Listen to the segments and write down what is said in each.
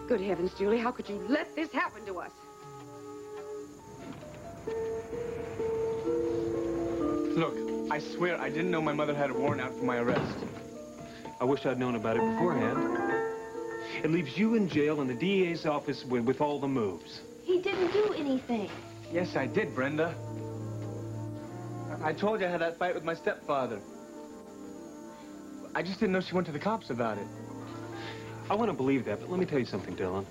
Good heavens, Julie, how could you let this happen to us? Look, I swear I didn't know my mother had a warrant out for my arrest. I wish I'd known about it beforehand. It leaves you in jail in the DA's office with all the moves. He didn't do anything. Yes, I did, Brenda. I told you I had that fight with my stepfather. I just didn't know she went to the cops about it. I want to believe that, but let me tell you something, Dylan.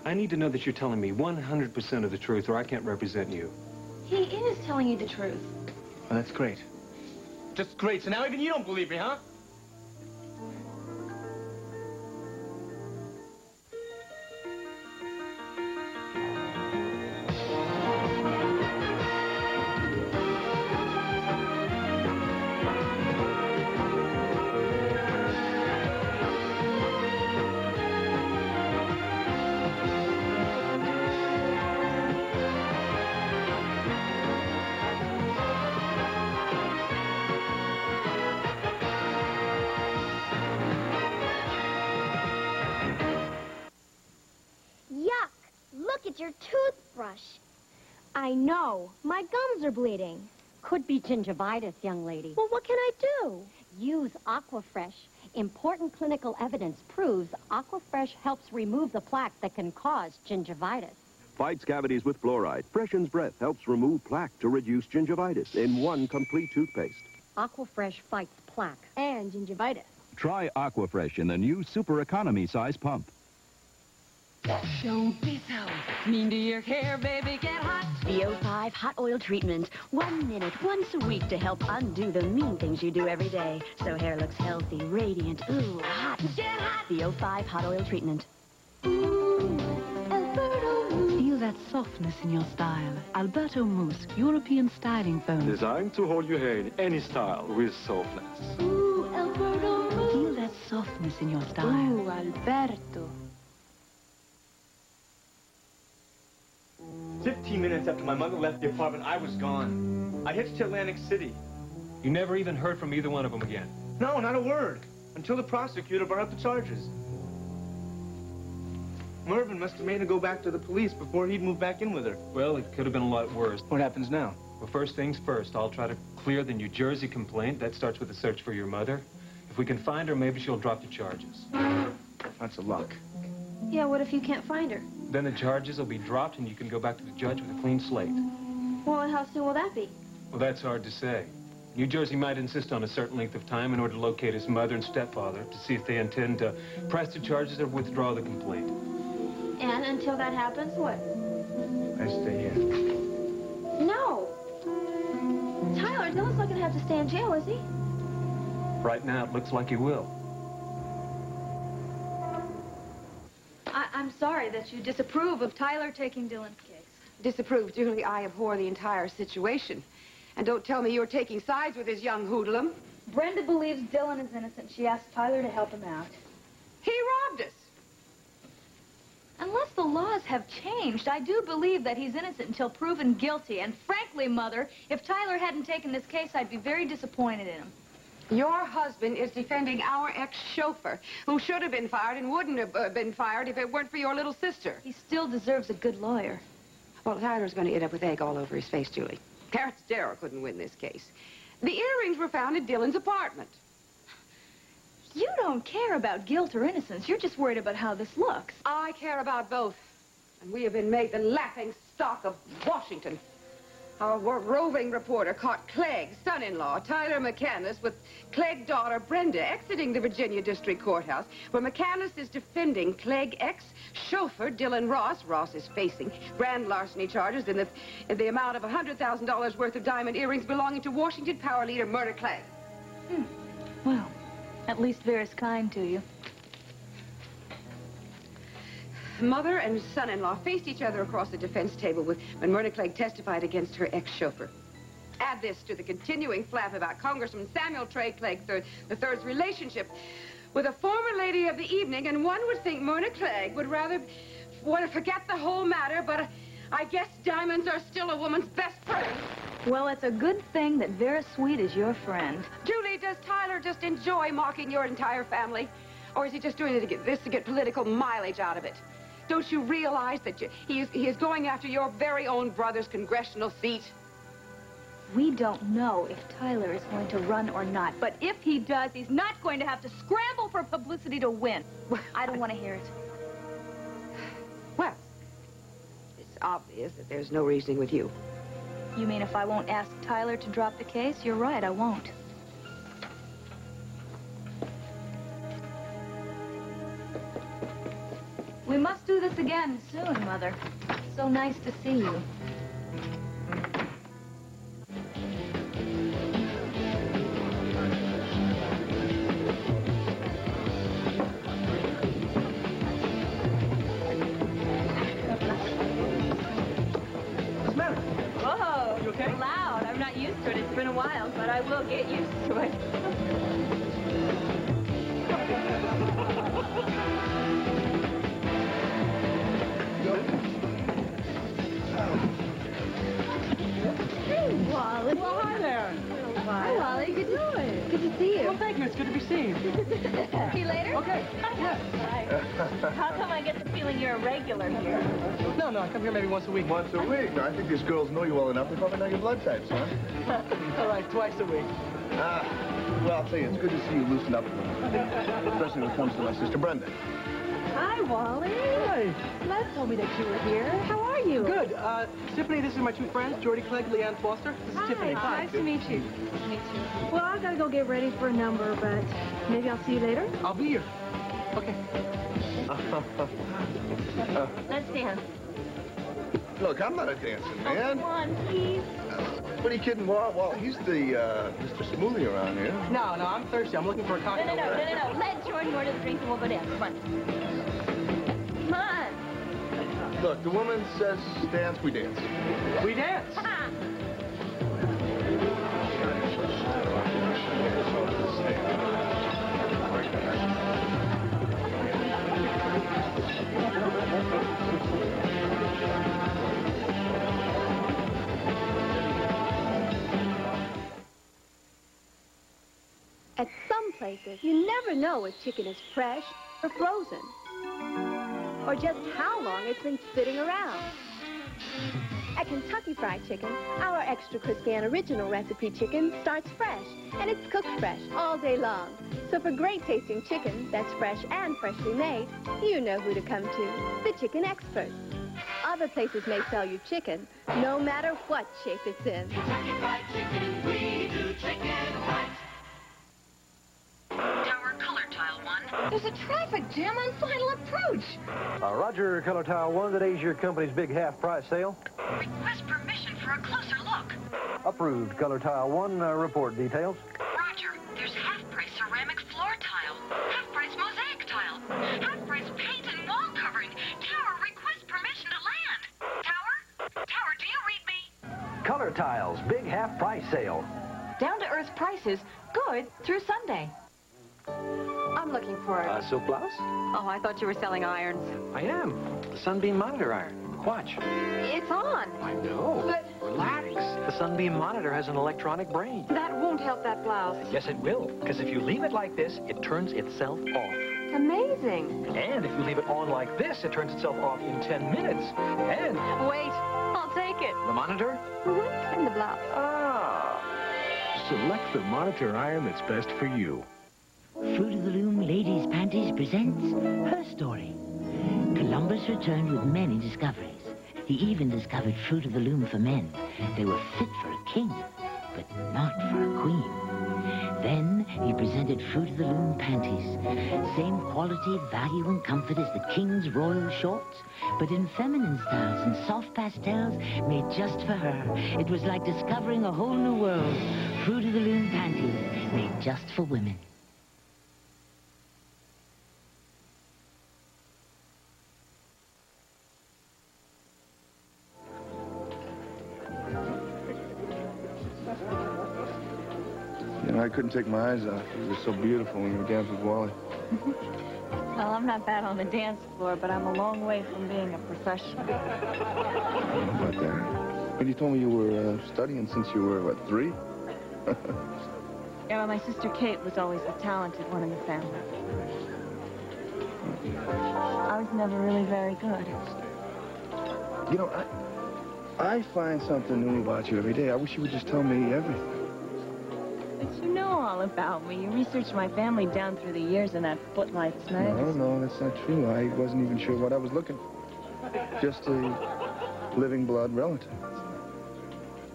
I need to know that you're telling me 100% of the truth, or I can't represent you. He is telling you the truth. Well, that's great. Just great. So now even you don't believe me, huh? Your toothbrush. I know. My gums are bleeding. Could be gingivitis, young lady. Well, what can I do? Use Aquafresh. Important clinical evidence proves Aquafresh helps remove the plaque that can cause gingivitis. Fights cavities with fluoride. Freshens breath. Helps remove plaque to reduce gingivitis in one complete toothpaste. Aquafresh fights plaque. And gingivitis. Try Aquafresh in the new super economy size pump. Don't be so mean to your hair, baby. Get hot. VO5 hot oil treatment. 1 minute, once a week to help undo the mean things you do every day. So hair looks healthy, radiant, ooh, hot. Get hot. VO5 hot oil treatment. Feel that softness in your style. Alberto Mousse, European styling foam. Designed to hold your hair in any style with softness. Ooh, Alberto Mousse. Feel that softness in your style. Ooh, Alberto. 15 minutes after my mother left the apartment, I was gone. I hitched to Atlantic City. You never even heard from either one of them again? No, not a word. Until the prosecutor brought up the charges. Mervyn must have made her go back to the police before he'd move back in with her. Well, it could have been a lot worse. What happens now? Well, first things first, I'll try to clear the New Jersey complaint. That starts with a search for your mother. If we can find her, maybe she'll drop the charges. That's a luck. Yeah, what if you can't find her? Then the charges will be dropped and you can go back to the judge with a clean slate. Well, and how soon will that be? Well, that's hard to say. New Jersey might insist on a certain length of time in order to locate his mother and stepfather to see if they intend to press the charges or withdraw the complaint. And until that happens, what? I stay here. No. Tyler, Dylan's not going to have to stay in jail, is he? Right now, it looks like he will. I'm sorry that you disapprove of Tyler taking Dylan's case. Disapprove, Julie. I abhor the entire situation. And don't tell me you're taking sides with this young hoodlum. Brenda believes Dylan is innocent. She asked Tyler to help him out. He robbed us. Unless the laws have changed, I do believe that he's innocent until proven guilty. And frankly, Mother, if Tyler hadn't taken this case, I'd be very disappointed in him. Your husband is defending our ex-chauffeur, who should have been fired and wouldn't have been fired if it weren't for your little sister. He still deserves a good lawyer. Well, Tyler's going to end up with egg all over his face, Julie. Terrence Darrow couldn't win this case. The earrings were found in Dylan's apartment. You don't care about guilt or innocence. You're just worried about how this looks. I care about both. And we have been made the laughing stock of Washington. Our roving reporter caught Clegg's son-in-law, Tyler McCandless, with Clegg's daughter, Brenda, exiting the Virginia District Courthouse, where McCandless is defending Clegg ex-chauffeur Dylan Ross. Ross is facing grand larceny charges in the amount of $100,000 worth of diamond earrings belonging to Washington power leader Murder Clegg. Well, at least Vera's kind to you. Mother and son-in-law faced each other across the defense table when Myrna Clegg testified against her ex-chauffeur. Add this to the continuing flap about Congressman Samuel Trey Clegg III's relationship with a former lady of the evening, and one would think Myrna Clegg would rather want to forget the whole matter, but I guess diamonds are still a woman's best friend. Well, it's a good thing that Vera Sweet is your friend. Julie, does Tyler just enjoy mocking your entire family? Or is he just doing it to get political mileage out of it? Don't you realize that he is going after your very own brother's congressional seat? We don't know if Tyler is going to run or not, but if he does, he's not going to have to scramble for publicity to win. I don't want to hear it. Well, it's obvious that there's no reasoning with you. You mean if I won't ask Tyler to drop the case? You're right, I won't. We must do this again soon, Mother. So nice to see you. But I will get used to it. Hey, Wally. Well, hi there. Hi, Wally. Good to see you. Well, thank you. It's good to be seen. See you later? Okay. Yeah. How come I get the feeling you're a regular here? No, I come here maybe once a week. Once a week? No, I think these girls know you well enough. They probably know your blood types, huh? All right, twice a week. Well, I'll tell you, it's good to see you loosen up a little. Especially when it comes to my sister Brenda. Hi, Wally. Hi. Les told me that you were here. How are you? Good. Tiffany, this is my two friends, Jordy Clegg, Leanne Foster. This is Tiffany. Hi. Nice to meet you. Nice to meet you. Well, I've got to go get ready for a number, but maybe I'll see you later. I'll be here. Okay. Let's dance. Look, I'm not a dancing man. Come on, please. What are you kidding, Well, he's the Mr. Smoothie around here. No, I'm thirsty. I'm looking for a cocktail. No. Let Jordan order the drinks and we'll go dance. Come on. Come on. Look, the woman says dance, we dance. We dance. At some places, you never know a chicken is fresh or frozen, or just how long it's been sitting around. At Kentucky Fried Chicken, our extra crispy and original recipe chicken starts fresh, and it's cooked fresh all day long. So for great-tasting chicken that's fresh and freshly made, you know who to come to, the chicken expert. Other places may sell you chicken, no matter what shape it's in. Kentucky Fried Chicken, we do chicken right. Tower Color Tile 1. There's a traffic jam on Final Approach. Roger, Color Tile 1, today's your company's big half-price sale. Request permission for a closer look. Approved, Color Tile 1, report details. Roger, there's half-price ceramic floor tile, half-price mosaic tile, half-price paint and wall covering. Tower, request permission to land. Tower, do you read me? Color Tiles, big half-price sale. Down-to-earth prices, good through Sunday. I'm looking for it. Silk blouse? Oh, I thought you were selling irons. I am. The Sunbeam Monitor iron. Watch. It's on. I know. But relax. The Sunbeam Monitor has an electronic brain. That won't help that blouse. Yes, it will. Because if you leave it like this, it turns itself off. Amazing. And if you leave it on like this, it turns itself off in 10 minutes. And... Wait, I'll take it. The Monitor? Mm-hmm. And the blouse. Select the Monitor iron that's best for you. Fruit of the Loom Ladies' Panties presents her story. Columbus returned with many discoveries. He even discovered Fruit of the Loom for men. They were fit for a king, but not for a queen. Then he presented Fruit of the Loom Panties. Same quality, value, and comfort as the king's royal shorts, but in feminine styles and soft pastels made just for her. It was like discovering a whole new world. Fruit of the Loom Panties, made just for women. You know, I couldn't take my eyes off you. You were so beautiful when you were dancing with Wally. Well, I'm not bad on the dance floor, but I'm a long way from being a professional. I don't know about that. But you told me you were studying since you were, what, 3? Yeah, well, my sister Kate was always the talented one in the family. was never really very good. You know, I find something new about you every day. I wish you would just tell me everything. But you know all about me. You researched my family down through the years in that Footlights magazine. No, that's not true. I wasn't even sure what I was looking for. Just a living blood relative.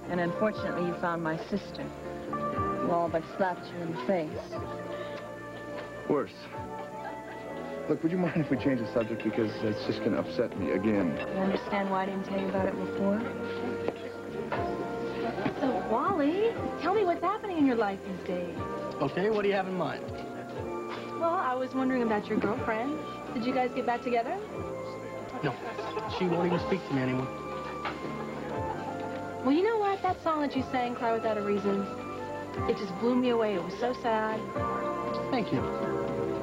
And unfortunately, you found my sister, who all but slapped you in the face. Worse. Look, would you mind if we change the subject, because it's just going to upset me again. You understand why I didn't tell you about it before? So, Wally, tell me what's happening in your life these days. Okay, what do you have in mind? Well, I was wondering about your girlfriend. Did you guys get back together? No, she won't even speak to me anymore. Well, you know what? That song that you sang, Cry Without a Reason, it just blew me away. It was so sad. Thank you.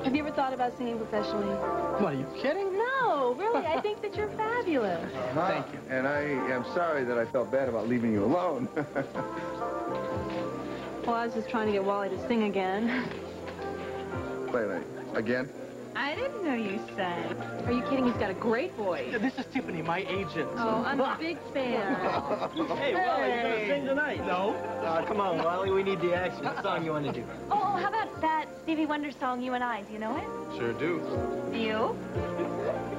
Have you ever thought about singing professionally? What, are you kidding? No, really. I think that you're fabulous. Thank you. And I am sorry that I felt bad about leaving you alone. Well, I was just trying to get Wally to sing again. Wait. Again? I didn't know you sang. Are you kidding? He's got a great voice. This is Tiffany, my agent. Oh, I'm a big fan. Hey, Wally, you gonna sing tonight? No. Come on, Wally, we need the action. What song you want to do? Oh, how about that Stevie Wonder song, You and I? Do you know it? Sure do. Do you?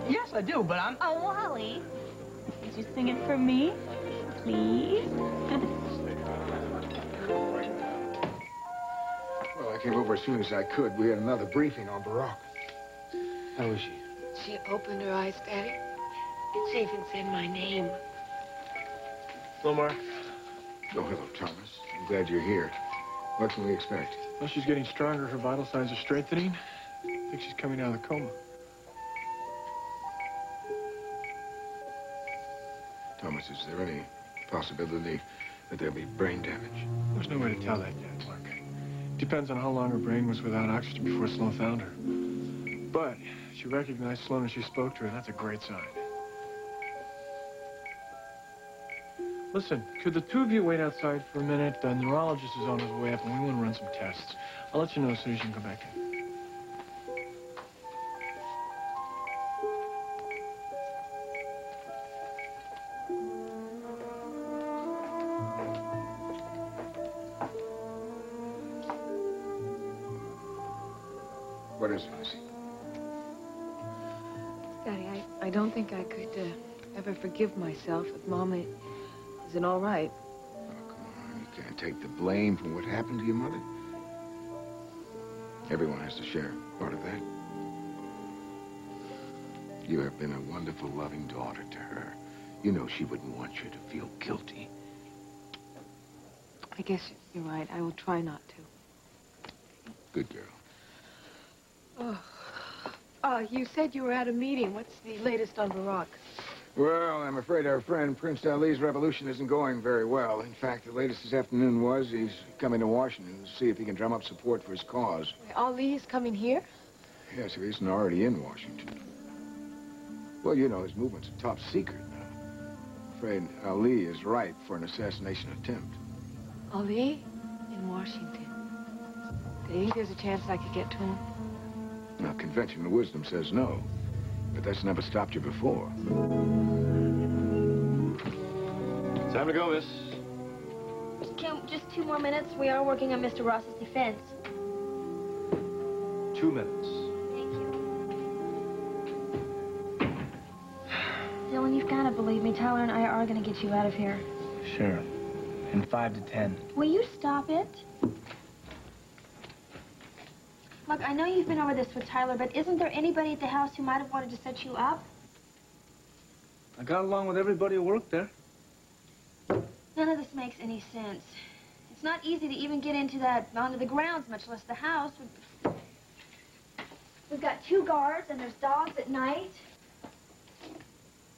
Yes, I do, but I'm... Oh, Wally. Could you sing it for me, please? Well, I came over as soon as I could. We had another briefing on Barack. How is she? She opened her eyes, Daddy. She even said my name. Hello, Mark. Oh, hello, Thomas. I'm glad you're here. What can we expect? Well, she's getting stronger. Her vital signs are strengthening. I think she's coming out of the coma. Thomas, is there any possibility that there'll be brain damage? There's no way to tell that yet, Mark. Depends on how long her brain was without oxygen before Sloan found her. But she recognized Sloan as she spoke to her, and that's a great sign. Listen, could the two of you wait outside for a minute? The neurologist is on his way up, and we want to run some tests. I'll let you know as soon as you can come back in. What is it, Missy? Daddy, I don't think I could ever forgive myself if Mama isn't all right. Oh, come on. You can't take the blame for what happened to your mother. Everyone has to share part of that. You have been a wonderful, loving daughter to her. You know she wouldn't want you to feel guilty. I guess you're right. I will try not to. Good girl. You said you were at a meeting. What's the latest on Barack? Well, I'm afraid our friend Prince Ali's revolution isn't going very well. In fact, the latest this afternoon was he's coming to Washington to see if he can drum up support for his cause. Ali is coming here? Yes, if he isn't already in Washington. Well, you know, his movement's a top secret now. I'm afraid Ali is ripe for an assassination attempt. Ali? In Washington. Do you think there's a chance I could get to him? Now, conventional wisdom says no, but that's never stopped you before. Time to go, miss. Kim, just 2 more minutes. We are working on Mr. Ross's defense. 2 minutes. Thank you. Dylan, you've got to believe me. Tyler and I are going to get you out of here. Sure. In 5 to 10. Will you stop it? Look, I know you've been over this with Tyler, but isn't there anybody at the house who might have wanted to set you up? I got along with everybody who worked there. None of this makes any sense. It's not easy to even get onto the grounds, much less the house. We've got 2 guards, and there's dogs at night.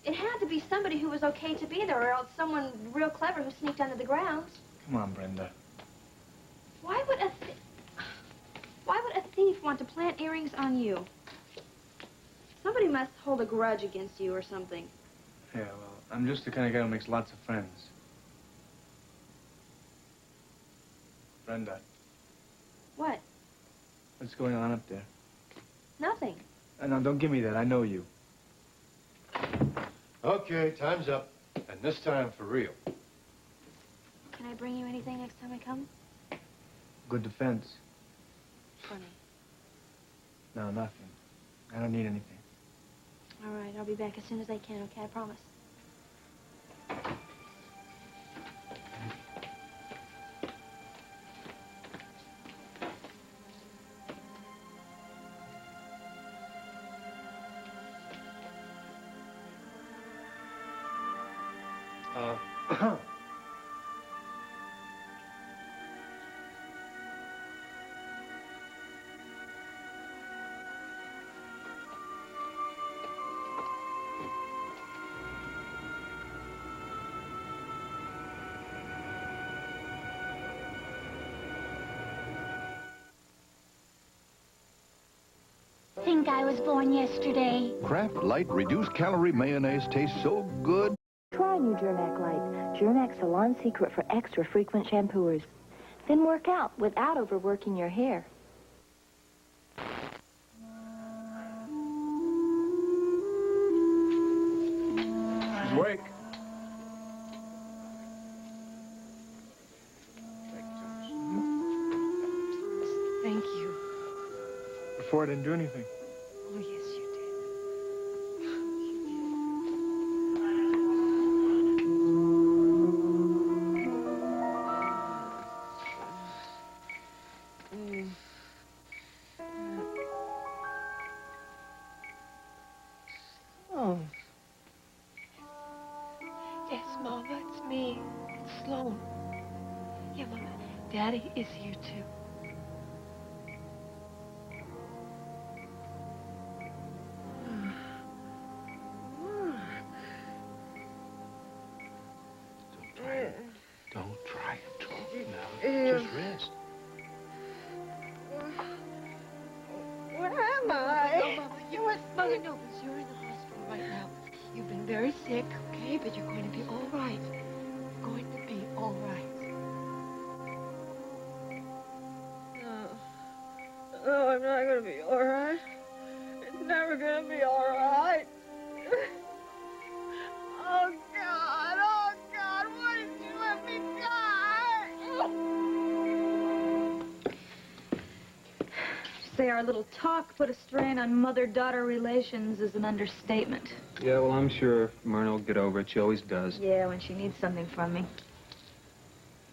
It had to be somebody who was okay to be there, or else someone real clever who sneaked under the grounds. Come on, Brenda. Why would a thief want to plant earrings on you? Somebody must hold a grudge against you or something. Yeah, well, I'm just the kind of guy who makes lots of friends. Brenda, What? what's going on up there? Nothing. No, don't give me that. I know you. Okay, time's up. And this time for real. Can I bring you anything next time I come? Good defense. Funny. No, nothing. I don't need anything. All right, I'll be back as soon as I can, okay? I promise. Think I was born yesterday. Kraft Light reduced calorie mayonnaise tastes so good. Try new Germac Light. Germac's salon secret for extra frequent shampooers. Then work out without overworking your hair. She's awake. Thank you. Before I didn't do anything. Oh, yes, you did. Oh. Yes, Mama, it's me. It's Sloan. Yeah, Mama, Daddy is here, too. Don't try and talk now. Just rest. Where am I? No, Mama, you're at Mother Nova's. You're in the hospital right now. You've been very sick, okay? But you're going to be all right. You're going to be all right. No, I'm not going to be all right. It's never going to be all right. Oh, God, why did you let me die? Say our little talk put a strain on mother-daughter relations is an understatement. Yeah, well, I'm sure Myrna will get over it. She always does. Yeah, when she needs something from me.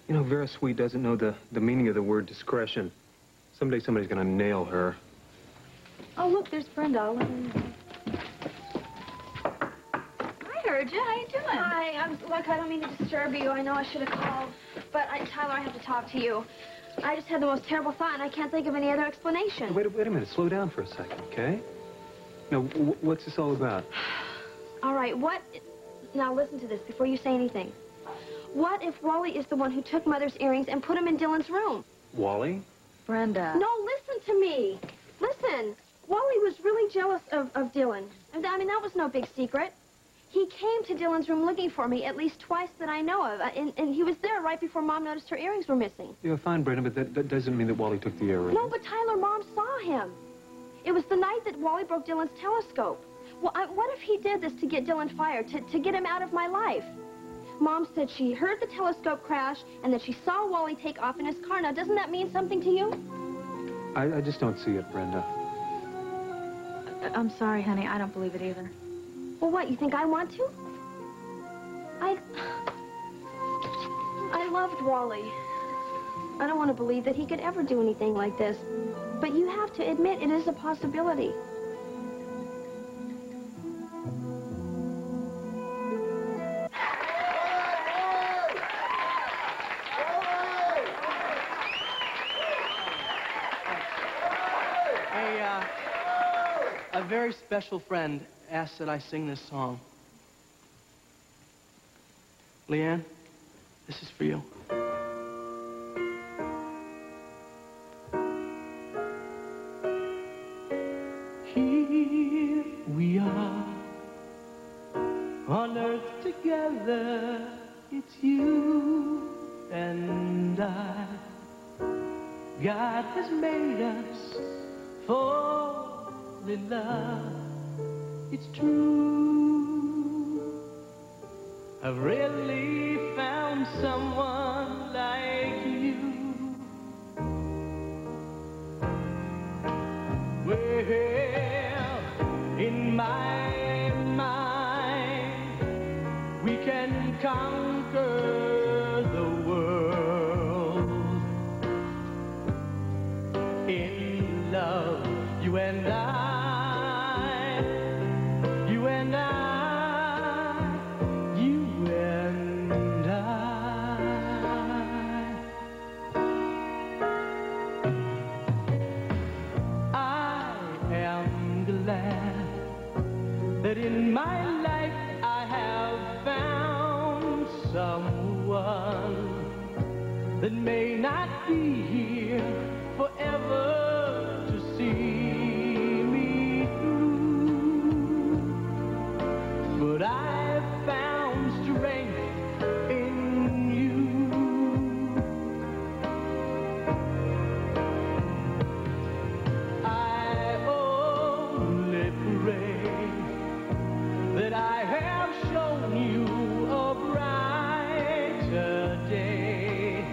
You know, Vera Sweet doesn't know the meaning of the word discretion. Someday somebody's gonna nail her. Oh, look, there's Brenda. I'll let her in. I heard you. How you doing? Hi, look, I don't mean to disturb you. I know I should have called, but Tyler, I have to talk to you. I just had the most terrible thought, and I can't think of any other explanation. Wait a minute. Slow down for a second, okay? Now, what's this all about? All right, now listen to this before you say anything. What if Wally is the one who took Mother's earrings and put them in Dylan's room? Wally? Brenda. No, listen to me. Listen. Wally was really jealous of Dylan. I mean, that was no big secret. He came to Dylan's room looking for me at least twice that I know of, and he was there right before Mom noticed her earrings were missing. Yeah, fine, Brenda, but that doesn't mean that Wally took the earrings. No, but Tyler, Mom saw him. It was the night that Wally broke Dylan's telescope. Well, what if he did this to get Dylan fired, to get him out of my life? Mom said she heard the telescope crash and that she saw Wally take off in his car. Now, doesn't that mean something to you? I just don't see it, Brenda. I'm sorry, honey. I don't believe it either. Well, what, you think I want to? I loved Wally. I don't want to believe that he could ever do anything like this. But you have to admit it is a possibility. A very special friend asked that I sing this song. Leanne, this is for you. Here we are, on earth together. It's you and I. God has made us fall in love. It's true. I've really found someone like you. Well, in my mind, we can conquer the world. In love, you and I, you and I. That in my life I have found someone that may not be here forever to see me through. But I've found strength in you. I only pray that I have shown you a brighter day,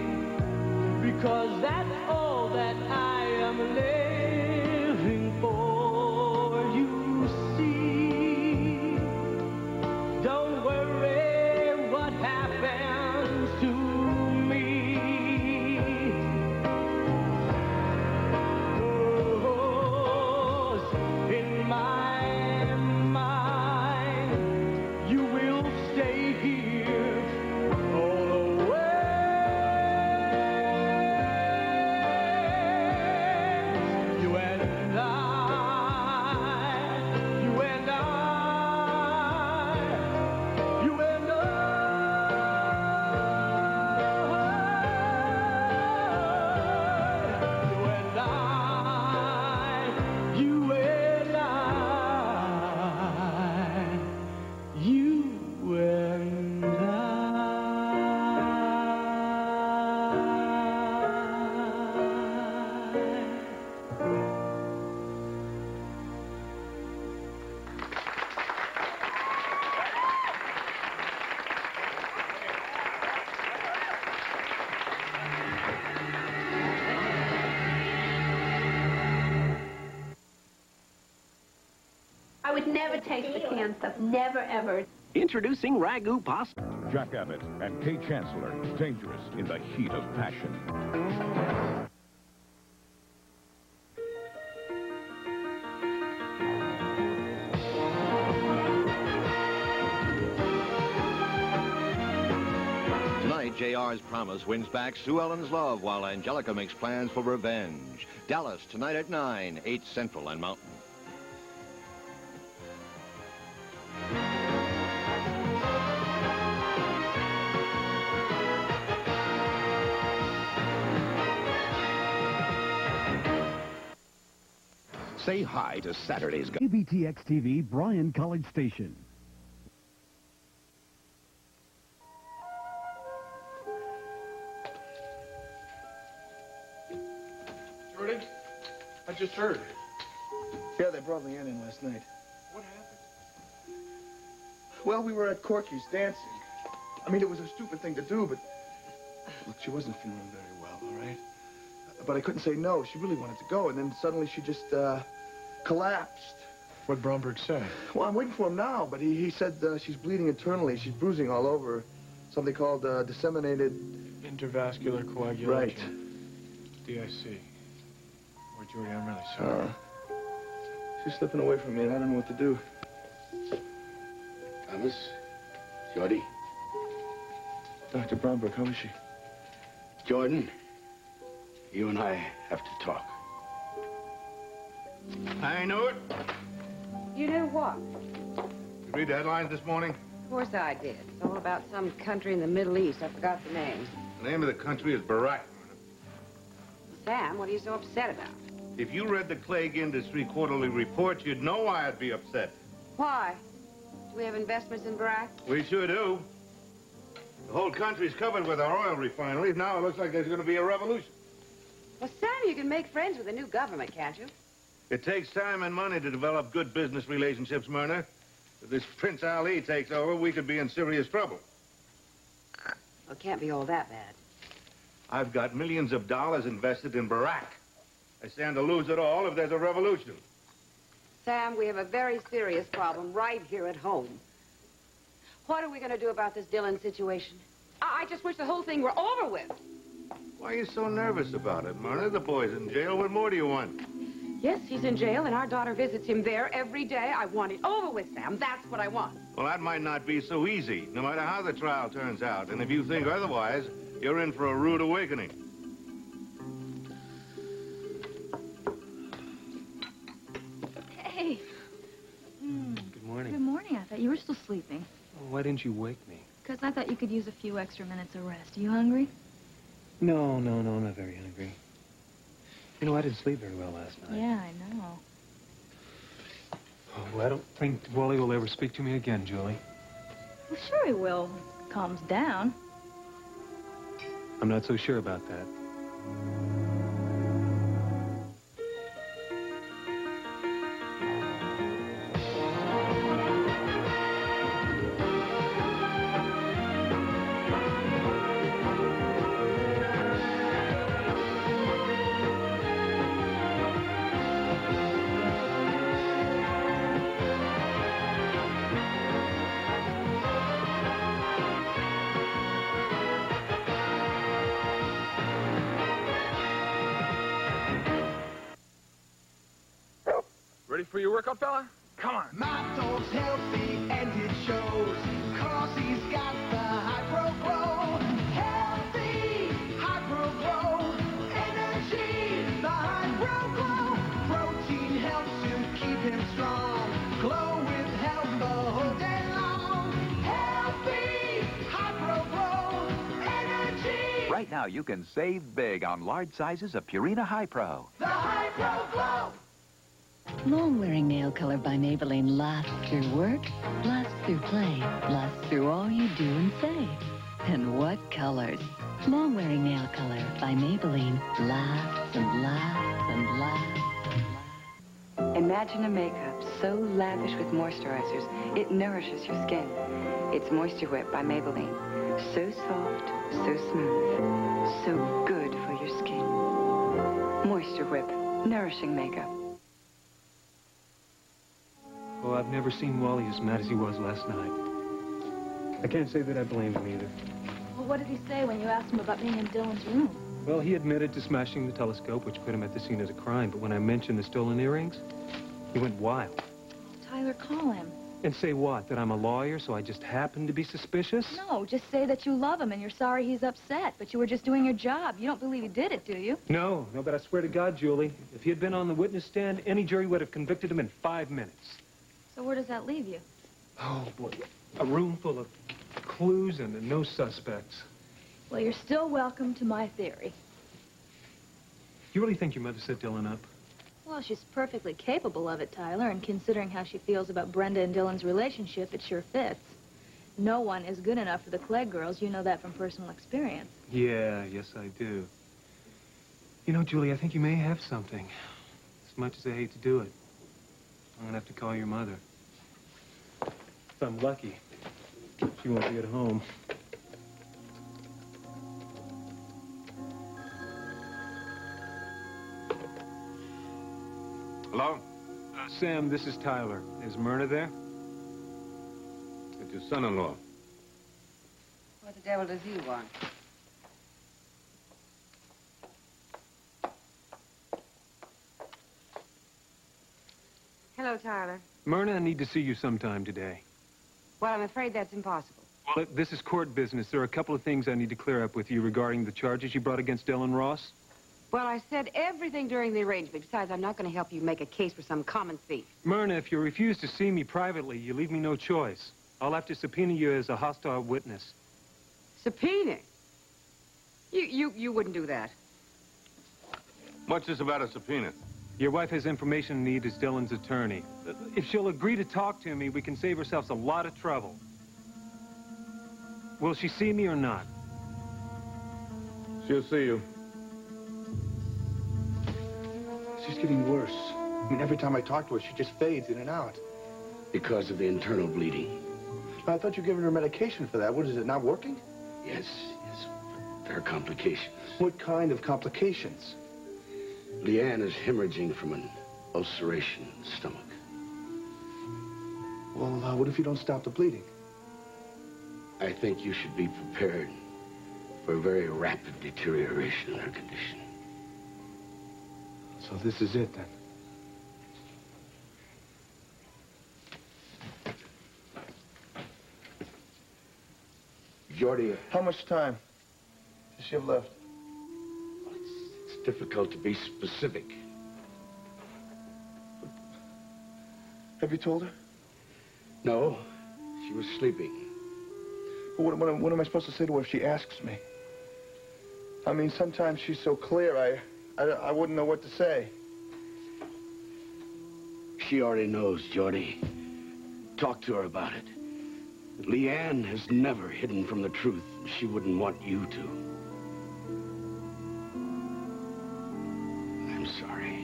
because that's all that I am living for, you see. Don't worry what happens to me. Oh, in my I would never taste the canned stuff. Never, ever. Introducing Ragu Pasta. Jack Abbott and Kate Chancellor, dangerous in the heat of passion. Tonight, JR's promise wins back Sue Ellen's love while Angelica makes plans for revenge. Dallas, tonight at 9, 8 Central and Mountain. Say hi to Saturday's... ABTX-TV, Bryan College Station. Jordy, I just heard. Yeah, they brought Leanne in last night. What happened? Well, we were at Corky's dancing. I mean, it was a stupid thing to do, but... Look, she wasn't feeling very well, all right? But I couldn't say no. She really wanted to go, and then suddenly she just, collapsed. What'd Bromberg say? Well, I'm waiting for him now, but he said she's bleeding internally. She's bruising all over. Something called disseminated... Intervascular coagulation. Right. DIC. Boy, Jordy, I'm really sorry. She's slipping away from me, and I don't know what to do. Thomas? Jordy? Dr. Bromberg, how is she? Jordan, you and I have to talk. I know it. You knew what? You read the headlines this morning? Of course I did. It's all about some country in the Middle East. I forgot the name. The name of the country is Barack. Sam, what are you so upset about? If you read the Clegg Industry quarterly report, you'd know why I'd be upset. Why? Do we have investments in Barack? We sure do. The whole country's covered with our oil refineries. Now it looks like there's going to be a revolution. Well, Sam, you can make friends with the new government, can't you? It takes time and money to develop good business relationships, Myrna. If this Prince Ali takes over, we could be in serious trouble. Well, it can't be all that bad. I've got millions of dollars invested in Barack. I stand to lose it all if there's a revolution. Sam, we have a very serious problem right here at home. What are we going to do about this Dillon situation? I just wish the whole thing were over with. Why are you so nervous about it, Myrna? The boy's in jail. What more do you want? Yes, he's in jail, and our daughter visits him there every day. I want it over with, Sam. That's what I want. Well, that might not be so easy, no matter how the trial turns out. And if you think otherwise, you're in for a rude awakening. Hey. Good morning. Good morning. I thought you were still sleeping. Well, why didn't you wake me? Because I thought you could use a few extra minutes of rest. Are you hungry? No, I'm not very hungry. You know, I didn't sleep very well last night. Yeah, I know. Oh, well, I don't think Wally will ever speak to me again, Julie. Well, sure he will. Calms down. I'm not so sure about that. Ready for your workout, fella? Come on. My dog's healthy and it shows, 'cause he's got the high-pro glow. Healthy, high-pro glow. Energy, the high-pro glow. Protein helps him keep him strong. Glow with health the whole day long. Healthy, high-pro glow. Energy. Right now, you can save big on large sizes of Purina High Pro. The high-pro glow. Long-wearing nail color by Maybelline lasts through work, lasts through play, lasts through all you do and say. And what colors? Long-wearing nail color by Maybelline lasts and lasts and lasts. Imagine a makeup so lavish with moisturizers, it nourishes your skin. It's Moisture Whip by Maybelline. So soft, so smooth, so good for your skin. Moisture Whip, nourishing makeup. Well, I've never seen Wally as mad as he was last night. I can't say that I blame him either. Well, what did he say when you asked him about being in Dillon's room? Well, he admitted to smashing the telescope, which put him at the scene of the crime. But when I mentioned the stolen earrings, he went wild. Tyler, call him. And say what? That I'm a lawyer, so I just happened to be suspicious? No, just say that you love him and you're sorry he's upset, but you were just doing your job. You don't believe he did it, do you? No, but I swear to God, Julie, if he had been on the witness stand, any jury would have convicted him in 5 minutes. So where does that leave you? Oh, boy. A room full of clues and no suspects. Well, you're still welcome to my theory. You really think your mother set Dillon up? Well, she's perfectly capable of it, Tyler, and considering how she feels about Brenda and Dillon's relationship, it sure fits. No one is good enough for the Clegg girls. You know that from personal experience. Yeah, yes, I do. You know, Julie, I think you may have something. As much as I hate to do it, I'm gonna have to call your mother. If I'm lucky, she won't be at home. Hello? Sam, this is Tyler. Is Myrna there? It's your son-in-law. What the devil does he want? Hello, Tyler. Myrna, I need to see you sometime today. Well, I'm afraid that's impossible. Well, this is court business. There are a couple of things I need to clear up with you regarding the charges you brought against Dillon Ross. Well, I said everything during the arrangement. Besides, I'm not going to help you make a case for some common thief. Myrna, if you refuse to see me privately, you leave me no choice. I'll have to subpoena you as a hostile witness. Subpoena? You wouldn't do that. What's this about a subpoena? Your wife has information I need as Dillon's attorney. If she'll agree to talk to me, we can save ourselves a lot of trouble. Will she see me or not? She'll see you. She's getting worse. I mean, every time I talk to her, she just fades in and out. Because of the internal bleeding. I thought you were giving her medication for that. What is it, not working? Yes, yes. But there are complications. What kind of complications? Leanne is hemorrhaging from an ulceration in the stomach. Well, what if you don't stop the bleeding? I think you should be prepared for a very rapid deterioration in her condition. So this is it, then? Jordy... How much time does she have left? It's difficult to be specific. Have you told her? No, she was sleeping. Well, what am I supposed to say to her if she asks me? I mean, sometimes she's so clear, I wouldn't know what to say. She already knows, Jordy. Talk to her about it. Leanne has never hidden from the truth. She wouldn't want you to. I'm sorry.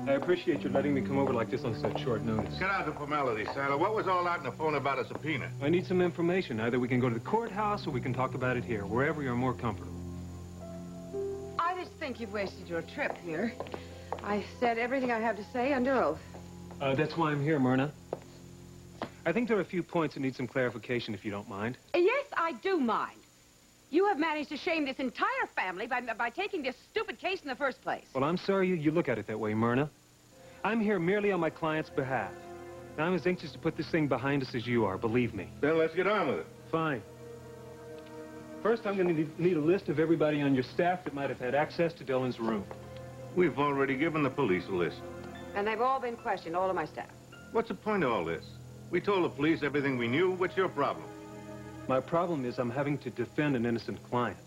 I appreciate you letting me come over like this on such short notice. Get out the formalities, Tyler. What was all that in the phone about a subpoena? I need some information. Either we can go to the courthouse or we can talk about it here, wherever you're more comfortable. I just think you've wasted your trip here. I said everything I have to say under oath. That's why I'm here, Myrna. I think there are a few points that need some clarification, if you don't mind. Yes, I do mind. You have managed to shame this entire family by taking this stupid case in the first place. Well, I'm sorry you look at it that way, Myrna. I'm here merely on my client's behalf. And I'm as anxious to put this thing behind us as you are, believe me. Then let's get on with it. Fine. First, I'm going to need a list of everybody on your staff that might have had access to Dylan's room. We've already given the police a list. And they've all been questioned, all of my staff. What's the point of all this? We told the police everything we knew. What's your problem? My problem is I'm having to defend an innocent client.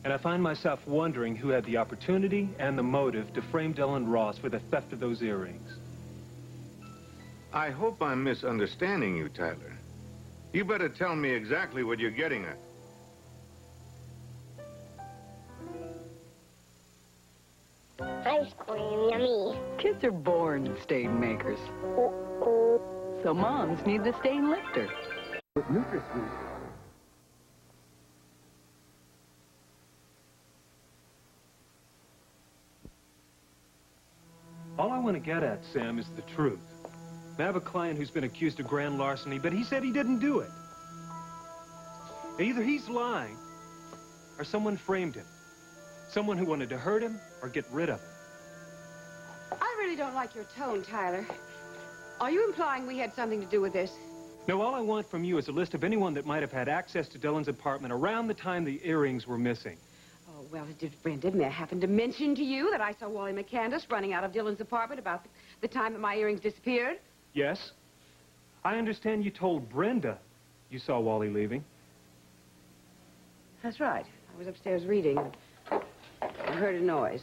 And I find myself wondering who had the opportunity and the motive to frame Dylan Ross for the theft of those earrings. I hope I'm misunderstanding you, Tyler. You better tell me exactly what you're getting at. Ice cream, yummy. Kids are born stain makers. So moms need the stain lifter. With NutraSweet. All I want to get at, Sam, is the truth. I have a client who's been accused of grand larceny, but he said he didn't do it. Either he's lying, or someone framed him. Someone who wanted to hurt him or get rid of him. I really don't like your tone, Tyler. Are you implying we had something to do with this? No, all I want from you is a list of anyone that might have had access to Dylan's apartment around the time the earrings were missing. Oh, well, Brenda, may I happen to mention to you that I saw Wally McCandless running out of Dylan's apartment about the time that my earrings disappeared? Yes? I understand you told Brenda you saw Wally leaving. That's right. I was upstairs reading. I heard a noise.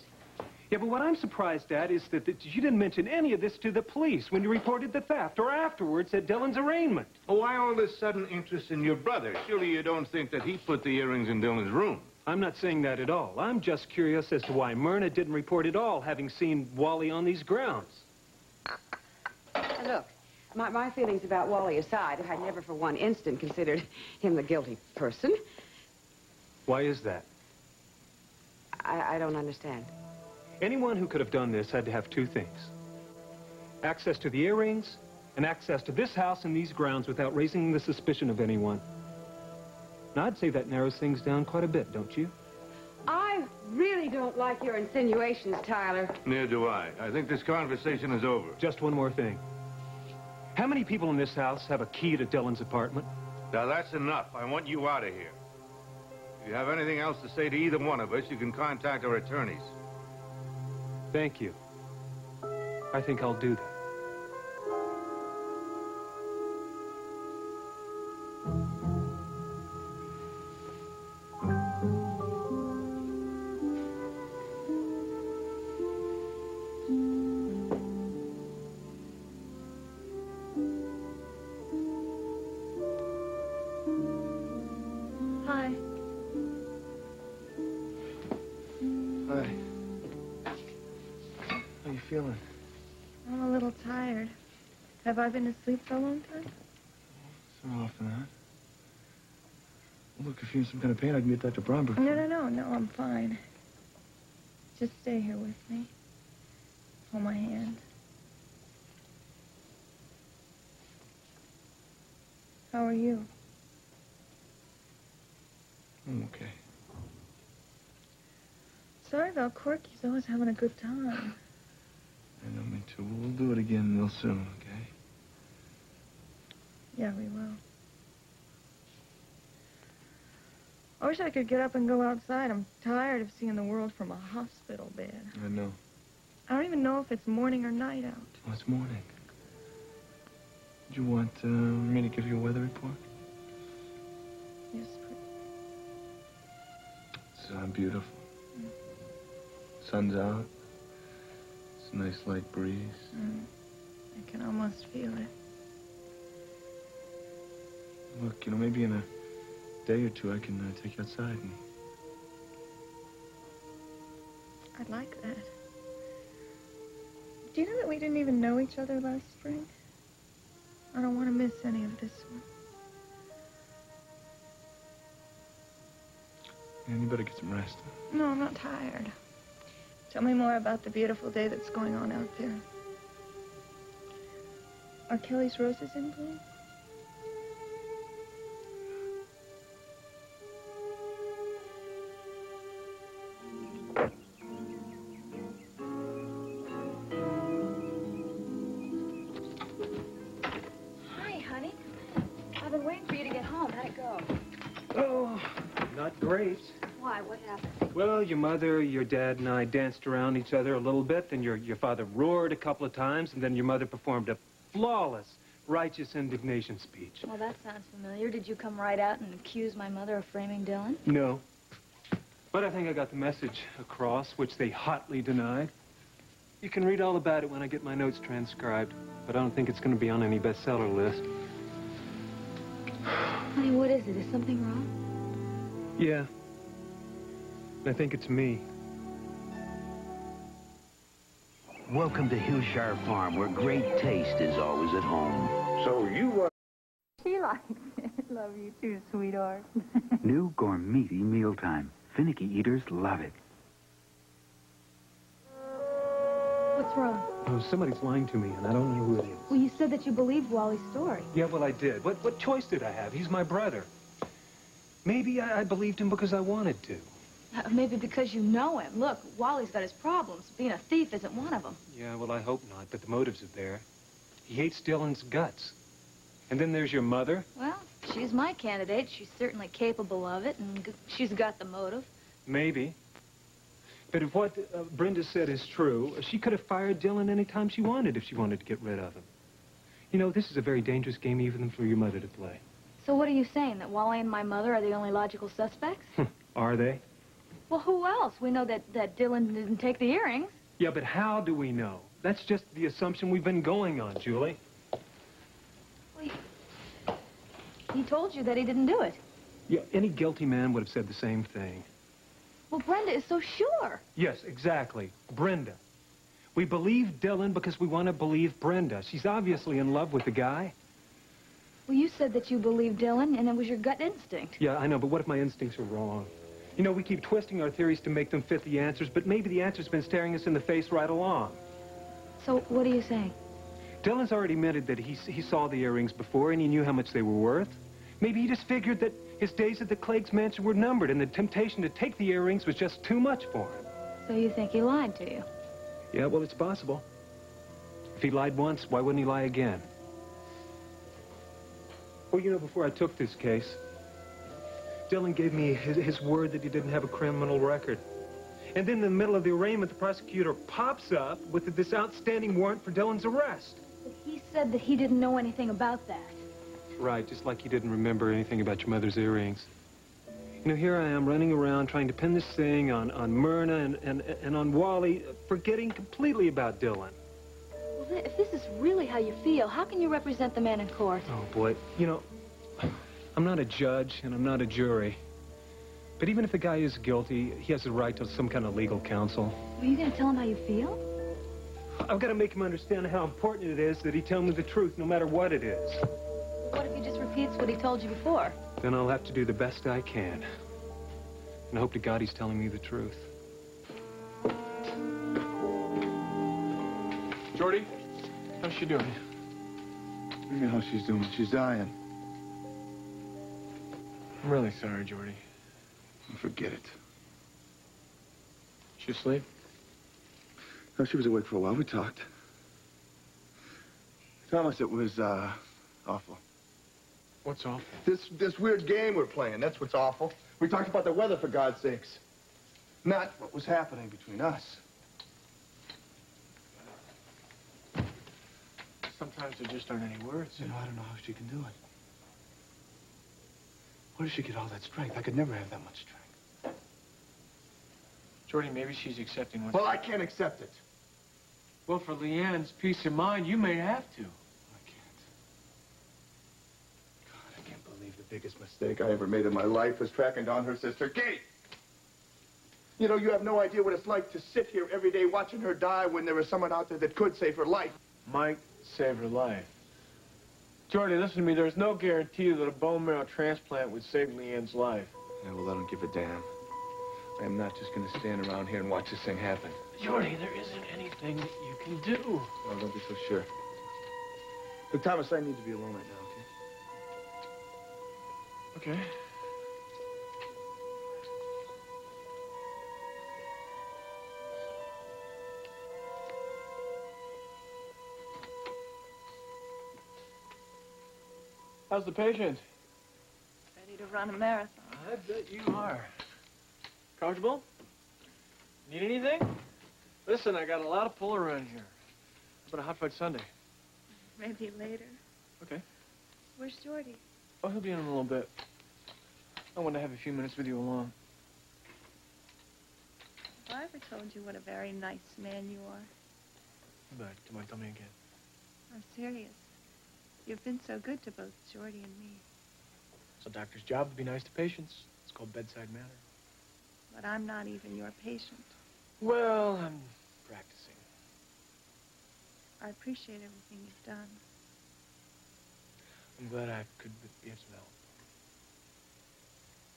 Yeah, but what I'm surprised at is that you didn't mention any of this to the police when you reported the theft or afterwards at Dylan's arraignment. Oh, why all this sudden interest in your brother? Surely you don't think that he put the earrings in Dylan's room. I'm not saying that at all. I'm just curious as to why Myrna didn't report at all, having seen Wally on these grounds. Look, my feelings about Wally aside, I never for one instant considered him the guilty person. Why is that? I don't understand. Anyone who could have done this had to have two things. Access to the earrings and access to this house and these grounds without raising the suspicion of anyone. Now, I'd say that narrows things down quite a bit, don't you? I really don't like your insinuations, Tyler. Neither do I. I think this conversation is over. Just one more thing. How many people in this house have a key to Dylan's apartment? Now, that's enough. I want you out of here. If you have anything else to say to either one of us, you can contact our attorneys. Thank you. I think I'll do that. Hi. feeling? I'm a little tired. Have I been asleep for a long time? So often that. Well, look, if you're in some kind of pain, I can get Dr. Bromberg. No, I'm fine. Just stay here with me. Hold my hand. How are you? I'm okay. Sorry about Corky. He's always having a good time. I know, me too. We'll do it again real soon, okay? Yeah, we will. I wish I could get up and go outside. I'm tired of seeing the world from a hospital bed. I know. I don't even know if it's morning or night out. Oh, it's morning. Do you want me to give you a weather report? Yes, please. It's beautiful. Sun's out. It's a nice light breeze. I can almost feel it. Look, you know, maybe in a day or two I can take you outside and... I'd like that. Do you know that we didn't even know each other last spring? I don't want to miss any of this one. Man, you better get some rest. No, I'm not tired. Tell me more about the beautiful day that's going on out there. Are Kelly's roses in bloom? Hi, honey. I've been waiting for you to get home. How'd it go? Oh, not great. Why? What happened? Well, your mother, your dad, and I danced around each other a little bit, then your father roared a couple of times, and then your mother performed a flawless, righteous indignation speech. Well, that sounds familiar. Did you come right out and accuse my mother of framing Dylan? No. But I think I got the message across, which they hotly denied. You can read all about it when I get my notes transcribed, but I don't think it's going to be on any bestseller list. Honey, what is it? Is something wrong? Yeah. I think it's me. Welcome to Hillshire Farm, where great taste is always at home. So you, She likes it. Love you too, sweetheart. New gourmety mealtime. Finicky eaters love it. What's wrong? Oh, somebody's lying to me, and I don't know who it is. Well, you said that you believed Wally's story. Yeah, well, I did. What choice did I have? He's my brother. Maybe I believed him because I wanted to. Maybe because you know him. Look, Wally's got his problems. Being a thief isn't one of them. Yeah, well, I hope not, but the motives are there. He hates Dylan's guts. And then there's your mother. Well, she's my candidate. She's certainly capable of it, and she's got the motive. Maybe. But if what Brenda said is true, she could have fired Dylan any time she wanted if she wanted to get rid of him. You know, this is a very dangerous game even for your mother to play. So what are you saying, that Wally and my mother are the only logical suspects? Are they? Well, who else? We know that Dylan didn't take the earrings. Yeah, but how do we know? That's just the assumption we've been going on, Julie. Well, he told you that he didn't do it. Yeah, any guilty man would have said the same thing. Well, Brenda is so sure. Yes, exactly. Brenda. We believe Dylan because we want to believe Brenda. She's obviously in love with the guy. Well, you said that you believed Dylan, and it was your gut instinct. Yeah, I know, but what if my instincts are wrong? You know, we keep twisting our theories to make them fit the answers, but maybe the answer's been staring us in the face right along. So what are you saying? Dylan's already admitted that he saw the earrings before, and he knew how much they were worth. Maybe he just figured that his days at the Clegg's mansion were numbered, and the temptation to take the earrings was just too much for him. So you think he lied to you? Yeah, well, it's possible. If he lied once, why wouldn't he lie again? Well, you know, before I took this case, Dylan gave me his word that he didn't have a criminal record. And then in the middle of the arraignment, the prosecutor pops up with this outstanding warrant for Dylan's arrest. But he said that he didn't know anything about that. Right, just like he didn't remember anything about your mother's earrings. You know, here I am running around trying to pin this thing on Myrna and on Wally, forgetting completely about Dylan. Well, if this is really how you feel, how can you represent the man in court? Oh, boy. You know, I'm not a judge and I'm not a jury. But even if the guy is guilty, he has the right to some kind of legal counsel. Are you going to tell him how you feel? I've got to make him understand how important it is that he tell me the truth, no matter what it is. What if he just repeats what he told you before? Then I'll have to do the best I can. And hope to God he's telling me the truth. Jordy, how's she doing? What do you mean how she's doing? She's dying. I'm really sorry, Jordy. Forget it. She asleep? No, she was awake for a while. We talked. Thomas, it was, awful. What's awful? This weird game we're playing, that's what's awful. We talked about the weather, for God's sakes. Not what was happening between us. Sometimes there just aren't any words. You know, I don't know how she can do it. Where does she get all that strength? I could never have that much strength. Jordy, maybe she's accepting what... Well, I can't accept it. Well, for Leanne's peace of mind, you may have to. I can't. God, I can't believe the biggest mistake I ever made in my life was tracking down her sister, Kate. You know, you have no idea what it's like to sit here every day watching her die when there was someone out there that could save her life. Might save her life. Jordy, listen to me. There's no guarantee that a bone marrow transplant would save Leanne's life. Yeah, well, I don't give a damn. I am not just going to stand around here and watch this thing happen. Jordy, there isn't anything that you can do. Oh, don't be so sure. Look, Thomas, I need to be alone right now, okay? Okay. How's the patient? Ready to run a marathon. I bet you are. Comfortable? Need anything? Listen, I got a lot of pull around here. How about a hot fudge sundae? Maybe later. Okay. Where's Jordy? Oh, he'll be in a little bit. I want to have a few minutes with you alone. Have I ever told you what a very nice man you are? But do you mind tell me again? I'm serious. You've been so good to both Jordy and me. It's a doctor's job to be nice to patients. It's called bedside manner. But I'm not even your patient. Well, I'm practicing. I appreciate everything you've done. I'm glad I could be of some help.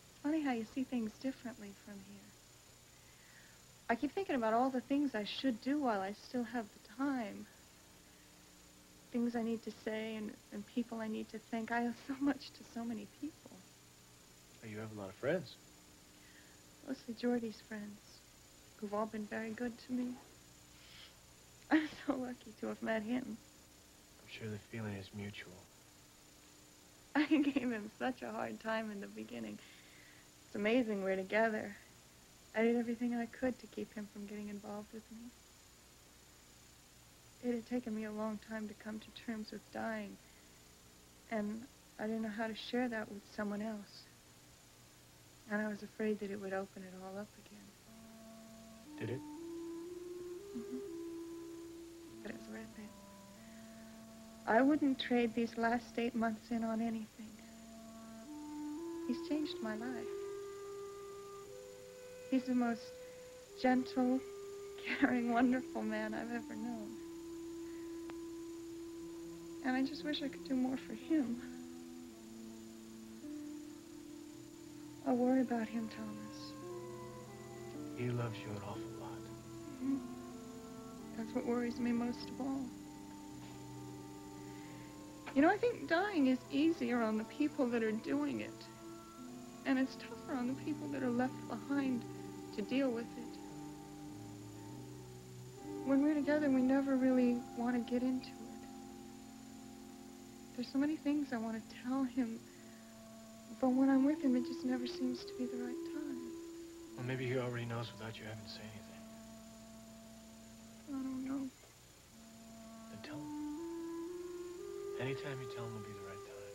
It's funny how you see things differently from here. I keep thinking about all the things I should do while I still have the time. Things I need to say and people I need to thank. I owe so much to so many people. You have a lot of friends. Mostly Jordy's friends, who've all been very good to me. I'm so lucky to have met him. I'm sure the feeling is mutual. I gave him such a hard time in the beginning. It's amazing we're together. I did everything I could to keep him from getting involved with me. It had taken me a long time to come to terms with dying, and I didn't know how to share that with someone else. And I was afraid that it would open it all up again. Did it? Mm-hmm. But it was worth it. I wouldn't trade these last 8 months in on anything. He's changed my life. He's the most gentle, caring, wonderful man I've ever known. And I just wish I could do more for him. I worry about him, Thomas. He loves you an awful lot. Mm-hmm. That's what worries me most of all. You know, I think dying is easier on the people that are doing it. And it's tougher on the people that are left behind to deal with it. When we're together, we never really want to get into it. There's so many things I want to tell him, but when I'm with him, it just never seems to be the right time. Well, maybe he already knows without you having to say anything. I don't know. Then tell him. Anytime you tell him will be the right time.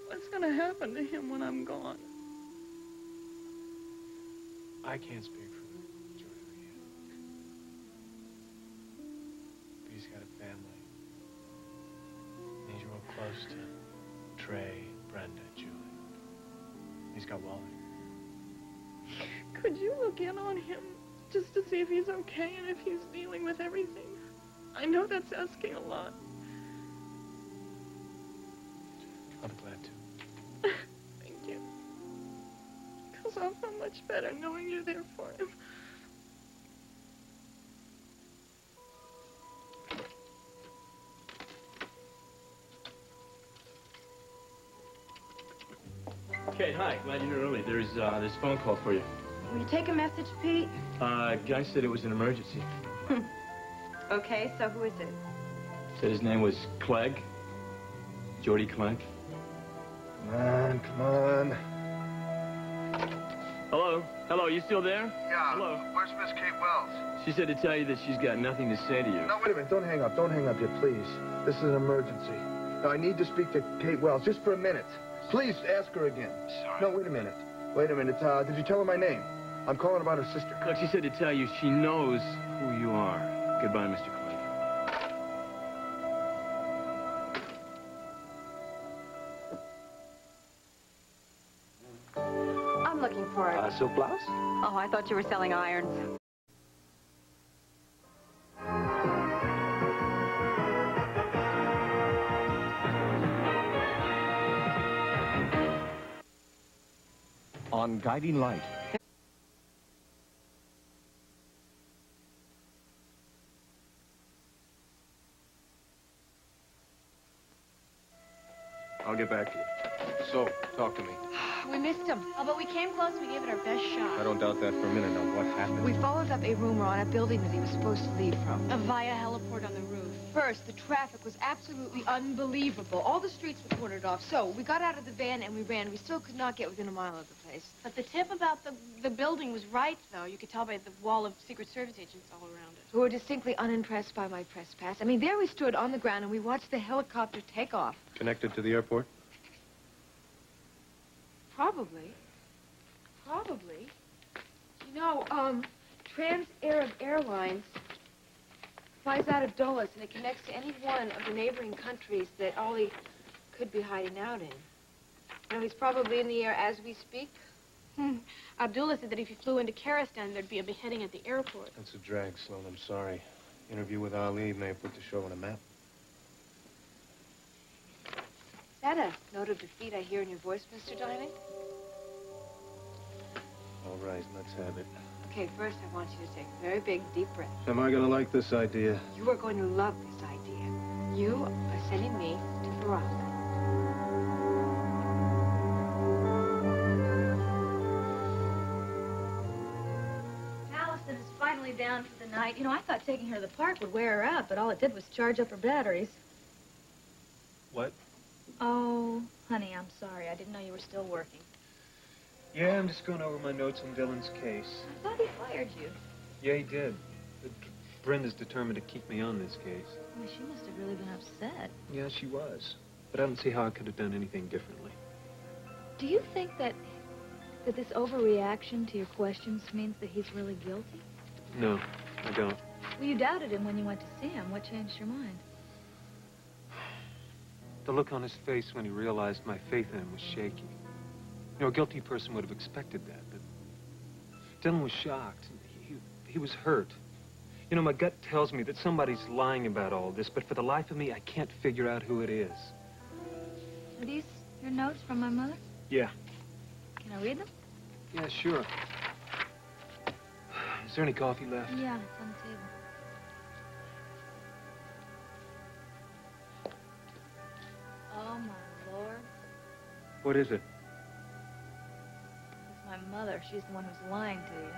What's going to happen to him when I'm gone? I can't speak for Jordy yet. But he's got a family. And he's real close to Trey, Brenda, Julie. He's got Wally. Could you look in on him just to see if he's okay and if he's dealing with everything. I know that's asking a lot. I'll be glad to. Thank you. Because I'll feel much better knowing you're there for him. Kate, hi. Glad you're here early. There's this phone call for you. Will you take a message, Pete? Guy said it was an emergency. Okay, so who is it? Said his name was Clegg. Jordy Clegg. Come on, come on. Hello? Hello, you still there? Yeah. Hello? Where's Miss Kate Wells? She said to tell you that she's got nothing to say to you. No, wait a minute. Don't hang up. Don't hang up yet, please. This is an emergency. No, I need to speak to Kate Wells just for a minute. Please ask her again. Sorry. No, wait a minute. Wait a minute. Did you tell her my name? I'm calling about her sister. Look, she said to tell you she knows who you are. Goodbye, Mr. Clegg. I'm looking for it. Silk blouse? Oh, I thought you were selling irons. On Guiding Light. I'll get back to you. So, talk to me. We missed him. Oh, but we came close. We gave it our best shot. I don't doubt that for a minute. Now, what happened? We followed up a rumor on a building that he was supposed to leave from. Via heliport on the roof. First, the traffic was absolutely unbelievable. All the streets were cornered off. So we got out of the van and we ran. We still could not get within a mile of the place. But the tip about the building was right, though. You could tell by the wall of Secret Service agents all around it. Who were distinctly unimpressed by my press pass. I mean, there we stood on the ground and we watched the helicopter take off. Connected to the airport? Probably. Probably. You know, Trans-Arab Airlines flies out of Dulles, and it connects to any one of the neighboring countries that Ollie could be hiding out in. You know, he's probably in the air as we speak. Abdullah said that if he flew into Karistan, there'd be a beheading at the airport. That's a drag, Sloan. I'm sorry. Interview with Ali may have put the show on a map. Is that a note of defeat I hear in your voice, Mr. Dining? All right, let's have it. Okay, first I want you to take a very big, deep breath. Am I gonna like this idea? You are going to love this idea. You are sending me to Barack. Allison is finally down for the night. You know, I thought taking her to the park would wear her out, but all it did was charge up her batteries. What? Oh, honey, I'm sorry. I didn't know you were still working. Yeah, I'm just going over my notes on Dylan's case. I thought he fired you. Yeah, he did. But Brenda's determined to keep me on this case. Well, she must have really been upset. Yeah, she was. But I don't see how I could have done anything differently. Do you think that this overreaction to your questions means that he's really guilty? No, I don't. Well, you doubted him when you went to see him. What changed your mind? The look on his face when he realized my faith in him was shaky. You know, a guilty person would have expected that, but Dylan was shocked. He was hurt. You know, my gut tells me that somebody's lying about all this, but for the life of me, I can't figure out who it is. Are these your notes from my mother? Yeah. Can I read them? Yeah, sure. Is there any coffee left? Yeah, it's on the table. Oh, my Lord. What is it? It's my mother. She's the one who's lying to you.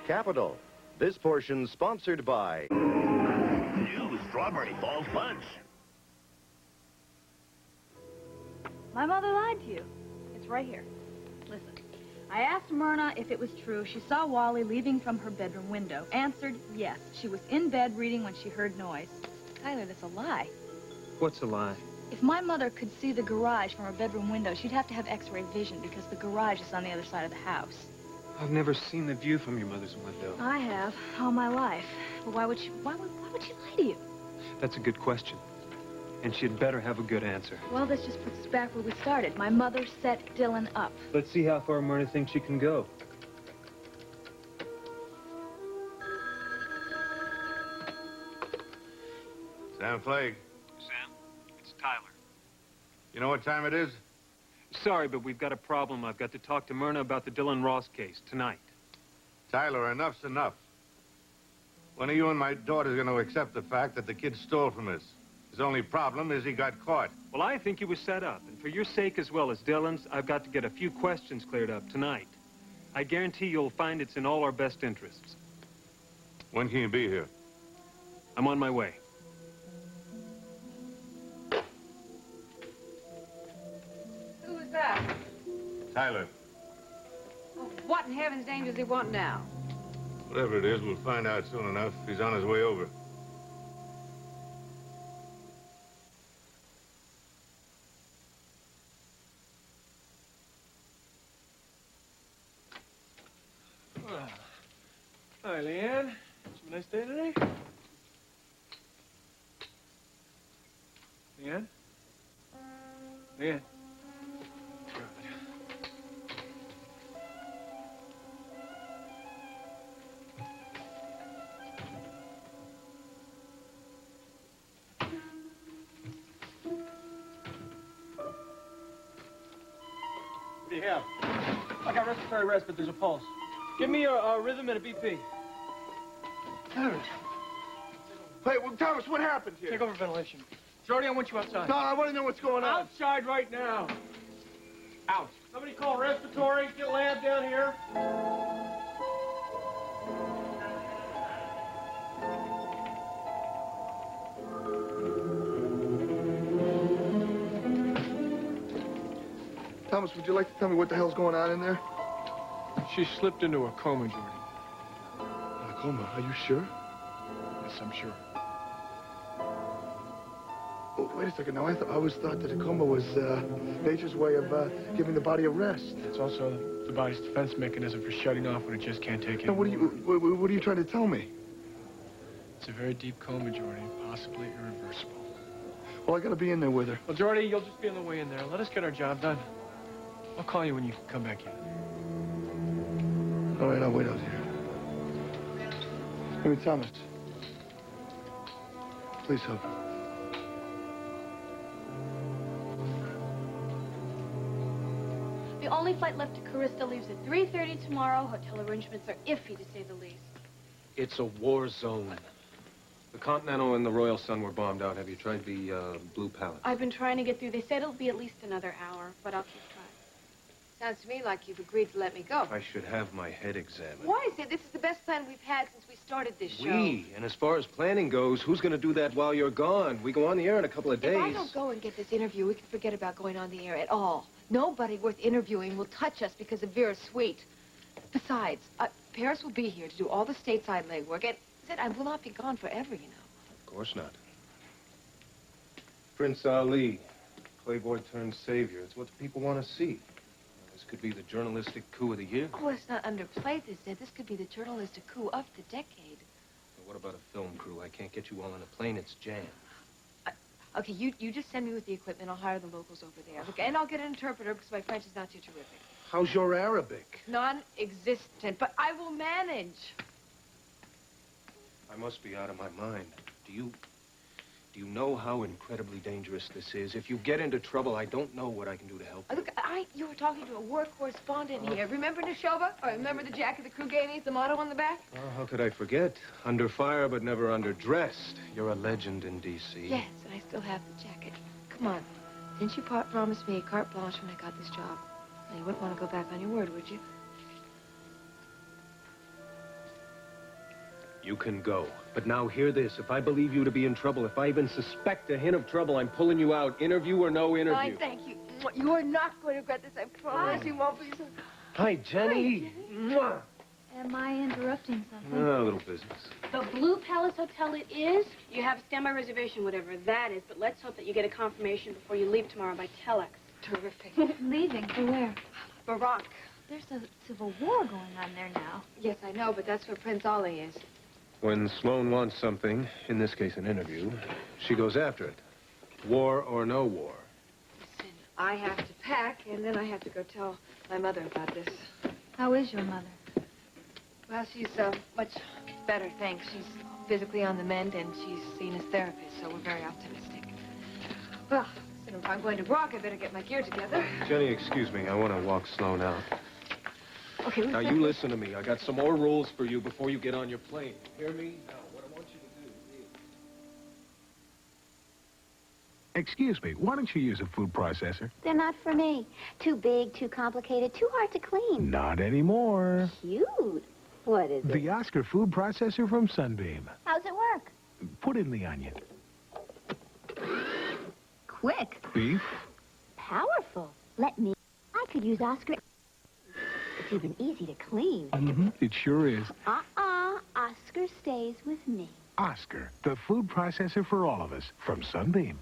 Capital. This portion sponsored by New Strawberry Falls Punch. My mother lied to you. It's right here. Listen, I asked Myrna if it was true she saw Wally leaving from her bedroom window. Answered yes. She was in bed reading when she heard noise. Tyler, that's a lie. What's a lie? If my mother could see the garage from her bedroom window, she'd have to have x-ray vision because the garage is on the other side of the house. I've never seen the view from your mother's window. I have, all my life. But why would she lie to you? That's a good question. And she'd better have a good answer. Well, this just puts us back where we started. My mother set Dylan up. Let's see how far Myrna thinks she can go. Sam Flagg. Sam, it's Tyler. You know what time it is? Sorry, but we've got a problem. I've got to talk to Myrna about the Dylan Ross case tonight. Tyler, enough's enough. When are you and my daughter going to accept the fact that the kid stole from us? His only problem is he got caught. Well, I think he was set up. And for your sake as well as Dylan's, I've got to get a few questions cleared up tonight. I guarantee you'll find it's in all our best interests. When can you be here? I'm on my way. Who is that? Tyler. Oh, what in heaven's name does he want now? Whatever it is, we'll find out soon enough. He's on his way over. Hi, Leanne. It's a nice day today. Leanne? Leanne? What do you have? I got respiratory rest, but there's a pulse. Give me a rhythm and a BP. Hey, well, Thomas, what happened here? Take over ventilation. Jordy, I want you outside. No, I want to know what's going on. Outside right now. Out. Somebody call respiratory. Get lab down here. Thomas, would you like to tell me what the hell's going on in there? She slipped into a coma, Jordy. A coma? Are you sure? Yes, I'm sure. Oh, wait a second. Now, I always thought that a coma was nature's way of giving the body a rest. It's also the body's defense mechanism for shutting off when it just can't take it. Now, what are you trying to tell me? It's a very deep coma, Jordy, possibly irreversible. Well, I gotta be in there with her. Well, Jordy, you'll just be on the way in there. Let us get our job done. I'll call you when you come back in. All right, I'll wait out here. Hey, Thomas. Please help. The only flight left to Carista leaves at 3:30 tomorrow. Hotel arrangements are iffy, to say the least. It's a war zone. The Continental and the Royal Sun were bombed out. Have you tried the Blue Palace? I've been trying to get through. They said it'll be at least another hour, but I'll keep trying. Sounds to me like you've agreed to let me go. I should have my head examined. Why is it? This is the best plan we've had since we started this show. And as far as planning goes, who's going to do that while you're gone? We go on the air in a couple of days. If I don't go and get this interview, we can forget about going on the air at all. Nobody worth interviewing will touch us because of Vera's suite. Besides, Paris will be here to do all the stateside legwork, and I will not be gone forever, you know. Of course not. Prince Ali, playboy turned savior. It's what the people want to see. This could be the journalistic coup of the year. Oh, let's not underplay this, Ed. This could be the journalistic coup of the decade. Well, what about a film crew? I can't get you all on a plane. It's jammed. Okay, you just send me with the equipment. I'll hire the locals over there. Okay, and I'll get an interpreter because my French is not too terrific. How's your Arabic? Non-existent, but I will manage. I must be out of my mind. Do you know how incredibly dangerous this is? If you get into trouble, I don't know what I can do to help you. Look, you were talking to a war correspondent here. Remember Neshova? Or remember the jacket the crew gave me? The motto on the back? Oh, how could I forget? Under fire, but never underdressed. You're a legend in D.C. Yes, and I still have the jacket. Come on. Didn't you promise me carte blanche when I got this job? Now, you wouldn't want to go back on your word, would you? You can go. But now hear this. If I believe you to be in trouble, if I even suspect a hint of trouble, I'm pulling you out. Interview or no interview. Fine, thank you. You are not going to regret this. I promise you won't be. Hi, Jenny. Mwah. Am I interrupting something? A little business. The Blue Palace Hotel it is. You have a standby reservation, whatever that is, but let's hope that you get a confirmation before you leave tomorrow by telex. Terrific. Leaving? For where? Barack. There's a civil war going on there now. Yes, I know, but that's where Prince Ali is. When Sloane wants something, in this case an interview, she goes after it. War or no war. Listen, I have to pack, and then I have to go tell my mother about this. How is your mother? Well, she's much better, thanks. She's physically on the mend, and she's seen a therapist, so we're very optimistic. Well, listen, if I'm going to Brock, I better get my gear together. Jenny, excuse me. I want to walk Sloane out. Okay, Now, you listen to me. I got some more rules for you before you get on your plane. Hear me? Now, what I want you to do is... Excuse me, why don't you use a food processor? They're not for me. Too big, too complicated, too hard to clean. Not anymore. Cute. What is it? The Oscar food processor from Sunbeam. How's it work? Put in the onion. Quick. Beef. Powerful. Let me. I could use Oscar. It's even easy to clean. Mm-hmm. It sure is. Oscar stays with me. Oscar, the food processor for all of us, from Sunbeam.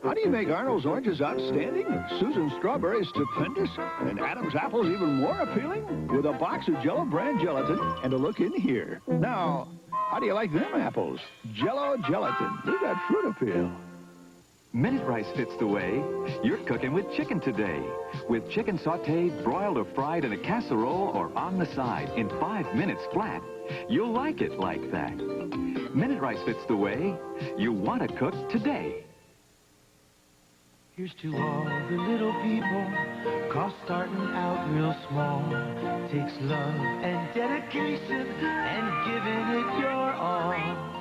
How do you make Arnold's oranges outstanding, Susan's strawberries stupendous, and Adam's apples even more appealing? With a box of Jell-O brand gelatin and a look in here. Now, how do you like them apples? Jell-O gelatin. They got fruit appeal. Minute rice fits the way you're cooking with chicken today. With chicken sautéed, broiled, or fried in a casserole or on the side in 5 minutes flat, you'll like it like that. Minute rice fits the way you want to cook today. Here's to all the little people, 'cause starting out real small takes love and dedication and giving it your all.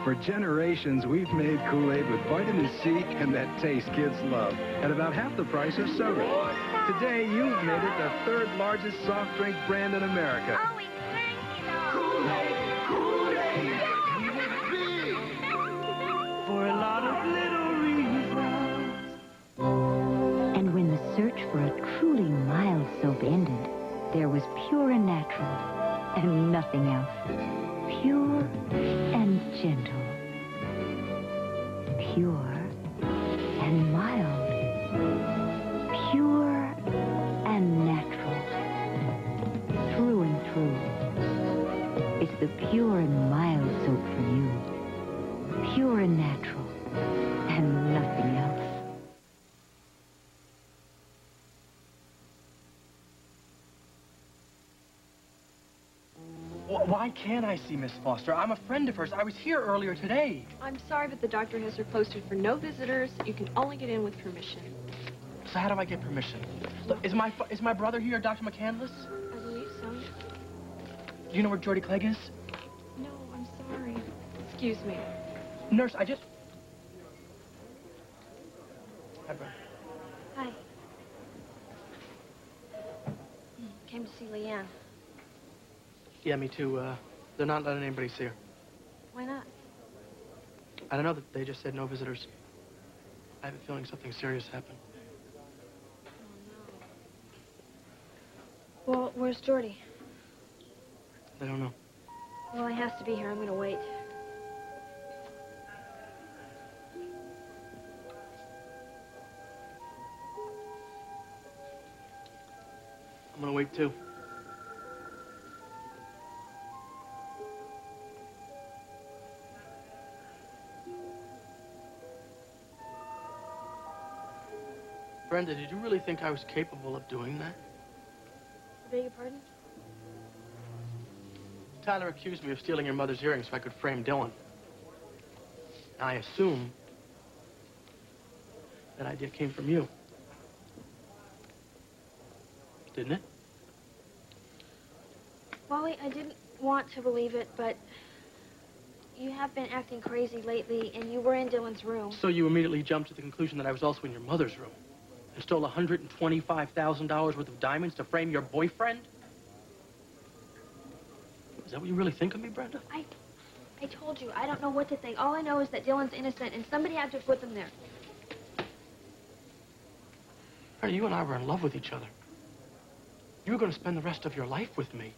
For generations, we've made Kool-Aid with vitamin C and that taste kids love at about half the price of soda. Today, you've made it the third largest soft drink brand in America. Oh, it's Kool-Aid, Kool-Aid, big for a lot of little reasons. And when the search for a truly mild soap ended, there was pure and natural, and nothing else. Pure and gentle. Pure and mild. Pure and natural. Through and through. It's the pure and mild soap for you. Pure and natural, and nothing else. Why can't I see Miss Foster? I'm a friend of hers. I was here earlier today. I'm sorry, but the doctor has her posted for no visitors. You can only get in with permission. So how do I get permission? Look, is my brother here, Dr. McCandless? I believe so. Do you know where Geordie Clegg is? No, I'm sorry. Excuse me. Nurse, I just... Hi, brother. Hi. Came to see Leanne. Yeah, me too. They're not letting anybody see her. Why not? I don't know. They just said no visitors. I have a feeling something serious happened. Well, where's Geordie? I don't know. Well, he has to be here. I'm gonna wait. I'm gonna wait too. Brenda, did you really think I was capable of doing that? Beg your pardon? Tyler accused me of stealing your mother's earrings so I could frame Dylan. I assume that idea came from you. Didn't it? Wally, I didn't want to believe it, but you have been acting crazy lately, and you were in Dylan's room. So you immediately jumped to the conclusion that I was also in your mother's room and stole $125,000 worth of diamonds to frame your boyfriend? Is that what you really think of me, Brenda? I told you, I don't know what to think. All I know is that Dylan's innocent, and somebody had to put them there. You and I were in love with each other. You were going to spend the rest of your life with me.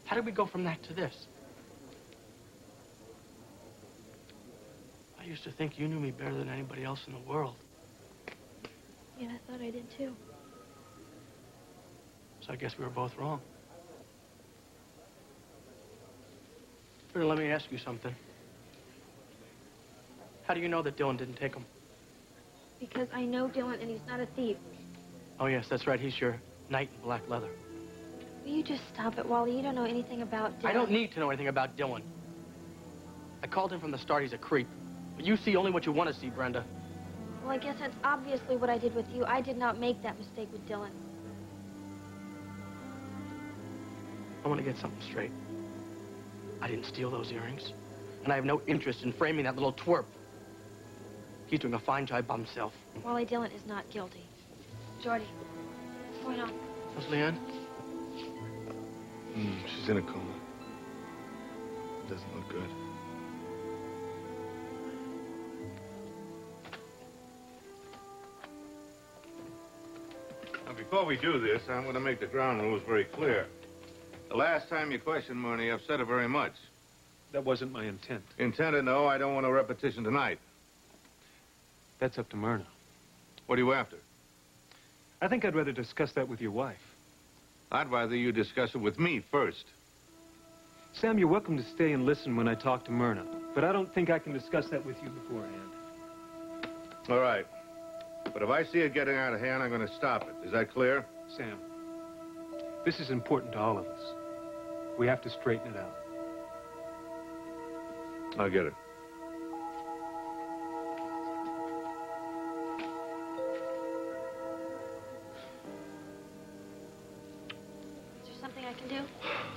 How did we go from that to this? I used to think you knew me better than anybody else in the world. Yeah, I thought I did too. So I guess we were both wrong. Here, let me ask you something. How do you know that Dylan didn't take him? Because I know Dylan and he's not a thief. Oh, yes, that's right. He's your knight in black leather. Will you just stop it, Wally? You don't know anything about Dylan. I don't need to know anything about Dylan. I called him from the start. He's a creep. But you see only what you want to see, Brenda. Well, I guess that's obviously what I did with you. I did not make that mistake with Dylan. I want to get something straight. I didn't steal those earrings. And I have no interest in framing that little twerp. He's doing a fine job by himself. Wally Dylan is not guilty. Jordy, what's going on? How's Leanne? She's in a coma. Doesn't look good. Now, before we do this, I'm going to make the ground rules very clear. The last time you questioned Murney upset her very much. That wasn't my intent. Intended, no. I don't want a repetition tonight. That's up to Myrna. What are you after? I think I'd rather discuss that with your wife. I'd rather you discuss it with me first. Sam, you're welcome to stay and listen when I talk to Myrna, but I don't think I can discuss that with you beforehand. All right. But if I see it getting out of hand, I'm going to stop it. Is that clear? Sam, this is important to all of us. We have to straighten it out. I'll get it. Is there something I can do?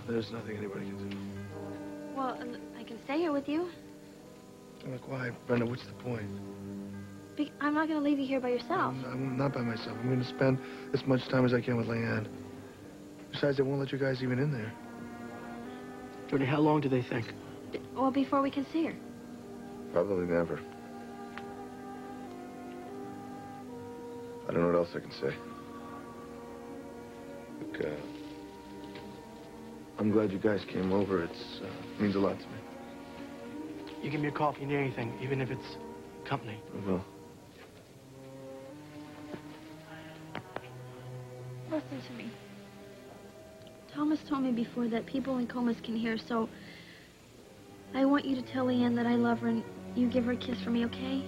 There's nothing anybody can do. Well, I can stay here with you. Look, why? Brenda, what's the point? I'm not going to leave you here by yourself. I'm not by myself. I'm going to spend as much time as I can with Leanne. Besides, they won't let you guys even in there. Jordy, how long do they think? Well, before we can see her. Probably never. I don't know what else I can say. Look, I'm glad you guys came over. It means a lot to me. You give me a call if you need anything, even if it's company. I will. Listen to me. Thomas told me before that people in comas can hear, so I want you to tell Leanne that I love her and you give her a kiss for me, okay?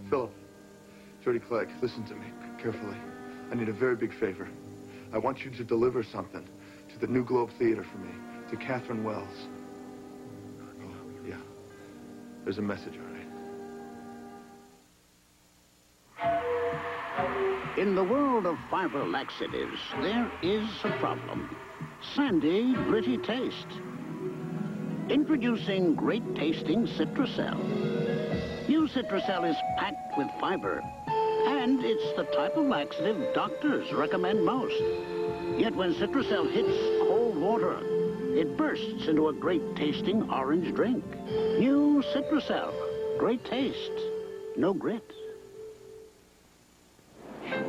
Philip, Jordy Clegg, listen to me carefully. I need a very big favor. I want you to deliver something to the New Globe Theater for me, to Catherine Wells. Oh, yeah. There's a message, all right? In the world of fiber laxatives, there is a problem. Sandy, gritty taste. Introducing great-tasting Citracel. New Citracel is packed with fiber, and it's the type of laxative doctors recommend most. Yet when Citracel hits cold water, it bursts into a great-tasting orange drink. New Citracel. Great taste. No grit.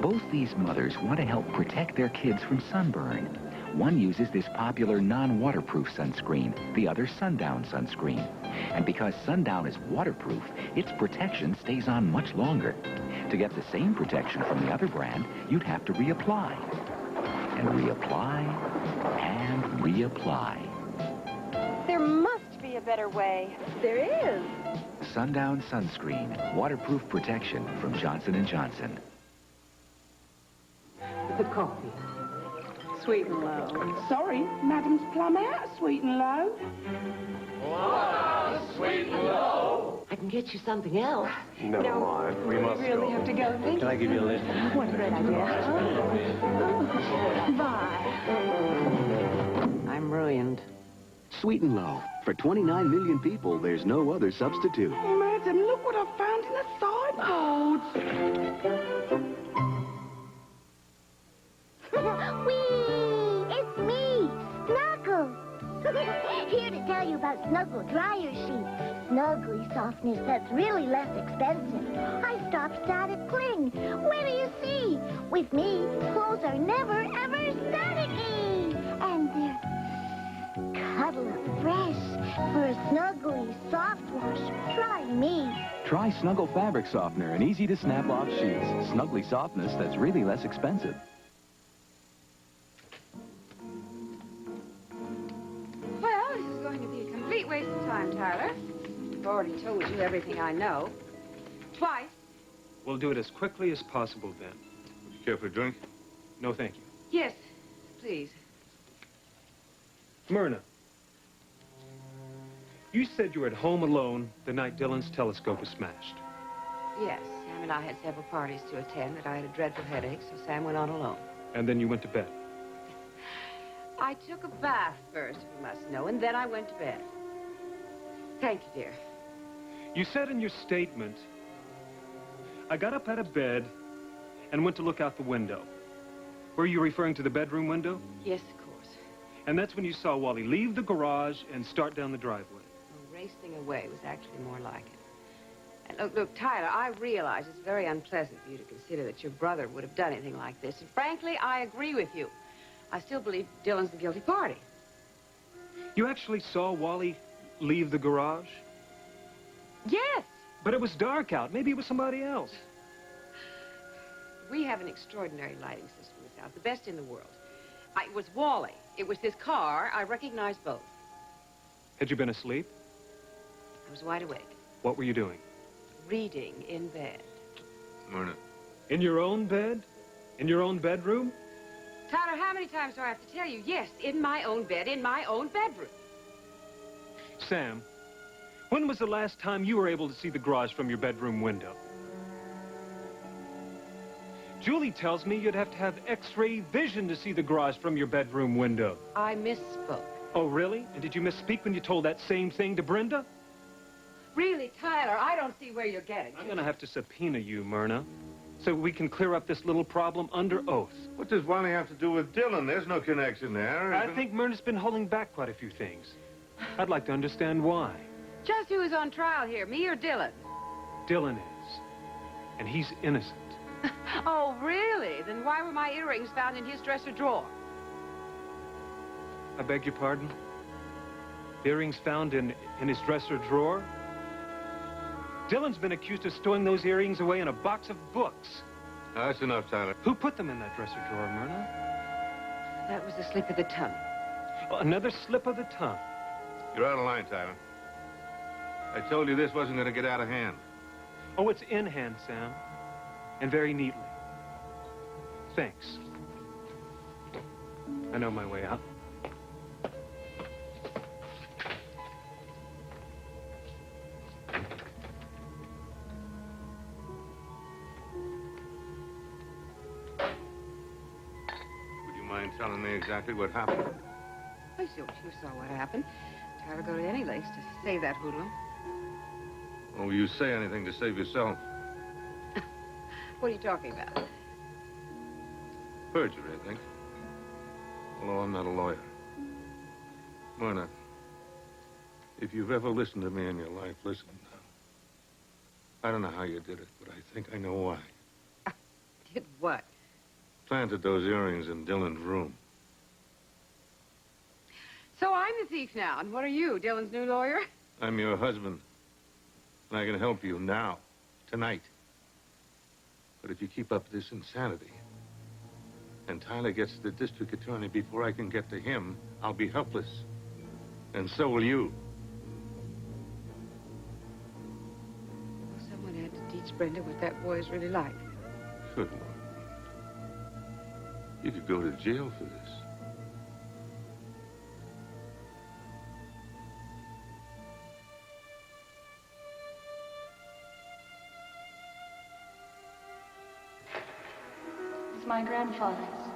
Both these mothers want to help protect their kids from sunburn. One uses this popular non-waterproof sunscreen, the other Sundown sunscreen. And because Sundown is waterproof, its protection stays on much longer. To get the same protection from the other brand, you'd have to reapply. And reapply, and reapply. There must be a better way. There is. Sundown sunscreen, waterproof protection from Johnson & Johnson. The coffee. Sweet and low. Sorry, Madam's plum out, sweet and low. Sweet and low. I can get you something else. Never mind. We must really go. have to go. Thank Can I give you a lift? What a great idea. Bye. I'm ruined. Sweet and low. For 29 million people, there's no other substitute. Imagine, look what I found in the sideboards. Whee! It's me, Snuggle. Here to tell you about Snuggle Dryer Sheets. Snuggly softness that's really less expensive. I stopped static cling. Where do you see? With me, clothes are never, ever staticky. And they're cuddle up fresh. For a snuggly soft wash, try me. Try Snuggle Fabric Softener and easy to snap off sheets. Snuggly softness that's really less expensive. Well, this is going to be a complete waste of time, Tyler. I've already told you everything I know. Twice. We'll do it as quickly as possible, Ben. Would you care for a drink? No, thank you. Yes, please. Myrna, you said you were at home alone the night Dylan's telescope was smashed. Yes, Sam and I had several parties to attend, but I had a dreadful headache, so Sam went on alone. And then you went to bed. I took a bath first, you must know, and then I went to bed. Thank you, dear. You said in your statement, I got up out of bed and went to look out the window. Were you referring to the bedroom window? Yes, of course. And that's when you saw Wally leave the garage and start down the driveway. Well, racing away was actually more like it. And look, Tyler, I realize it's very unpleasant for you to consider that your brother would have done anything like this. And frankly, I agree with you. I still believe Dylan's the guilty party. You actually saw Wally leave the garage? Yes! But it was dark out. Maybe it was somebody else. We have an extraordinary lighting system in the South, the best in the world. It was Wally. It was his car. I recognized both. Had you been asleep? I was wide awake, What were you doing? reading in bed. Myrna. In your own bed? In your own bedroom? Tyler, how many times do I have to tell you? Yes, in my own bed, in my own bedroom. Sam, when was the last time you were able to see the garage from your bedroom window? Julie tells me you'd have to have X-ray vision to see the garage from your bedroom window. I misspoke. Oh, really? And did you misspeak when you told that same thing to Brenda? Really, Tyler, I don't see where you're getting. I'm gonna have to subpoena you, Myrna, so we can clear up this little problem under oath. What does Wally have to do with Dylan? There's no connection there. I think Myrna's been holding back quite a few things. I'd like to understand why. Just who is on trial here, me or Dylan? Dylan is. And he's innocent. Oh, really? Then why were my earrings found in his dresser drawer? I beg your pardon? The earrings found in his dresser drawer? Dylan's been accused of stowing those earrings away in a box of books. That's enough, Tyler. Who put them in that dresser drawer, Myrna? That was a slip of the tongue. Well, another slip of the tongue. You're out of line, Tyler. I told you this wasn't going to get out of hand. Oh, it's in hand, Sam. And very neatly. Thanks. I know my way out. Would you mind telling me exactly what happened? I see what you saw what happened. Tyler go to any lengths to save that hoodlum. Or will you say anything to save yourself? What are you talking about? Perjury, I think. Although I'm not a lawyer. Myrna, if you've ever listened to me in your life, listen. I don't know how you did it, but I think I know why. Did what? Planted those earrings in Dylan's room. So I'm the thief now, and what are you, Dylan's new lawyer? I'm your husband, and I can help you now, tonight. But if you keep up this insanity, and Tyler gets to the district attorney before I can get to him, I'll be helpless. And so will you. Someone had to teach Brenda what that boy is really like. Good Lord. You could go to jail for this. my grandfather's.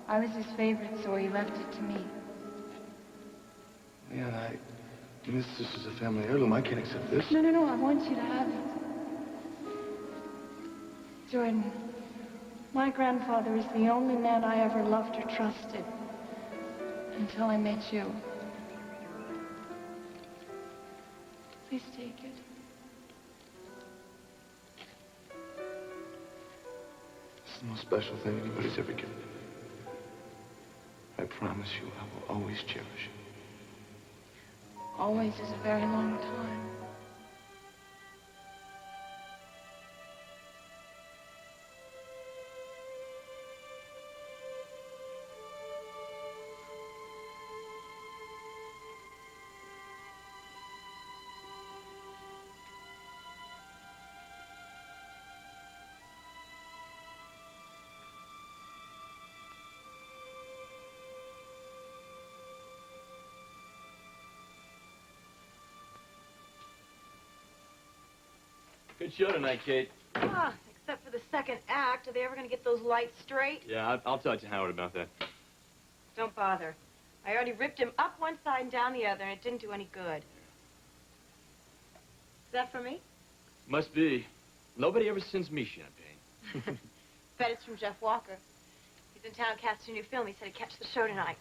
I was his favorite, so he left it to me. Leanne, this is a family heirloom. I can't accept this. No, I want you to have it. Jordan, my grandfather is the only man I ever loved or trusted. Until I met you. Please take it. It's the most special thing anybody's ever given me. I promise you I will always cherish it. Always is a very long time. Good show tonight, Kate. Ah, except for the second act. Are they ever going to get those lights straight? Yeah, I'll talk to Howard about that. Don't bother. I already ripped him up one side and down the other, and it didn't do any good. Is that for me? Must be. Nobody ever sends me champagne. Bet it's from Jeff Walker. He's in town casting a new film. He said he'd catch the show tonight.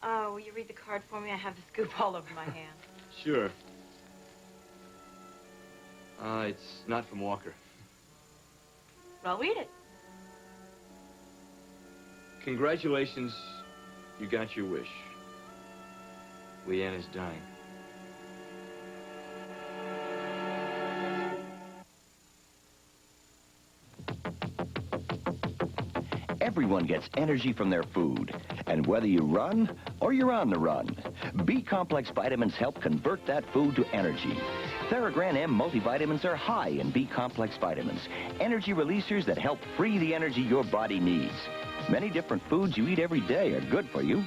Oh, will you read the card for me? I have the scoop all over my hand. Sure. It's not from Walker. Well, read it. Congratulations. You got your wish. Leanne is dying. Everyone gets energy from their food. And whether you run or you're on the run, B-complex vitamins help convert that food to energy. Theragram M multivitamins are high in B-complex vitamins, energy releasers that help free the energy your body needs. Many different foods you eat every day are good for you.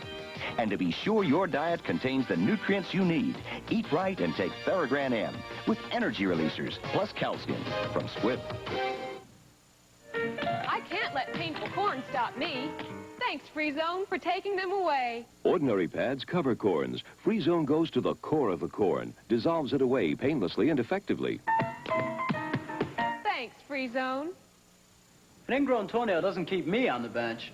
And to be sure your diet contains the nutrients you need, eat right and take Theragram M with energy releasers plus calcium from Squibb. I can't let painful corn stop me. Thanks, Free Zone, for taking them away. Ordinary pads cover corns. Free Zone goes to the core of the corn, dissolves it away painlessly and effectively. Thanks, Free Zone. An ingrown toenail doesn't keep me on the bench.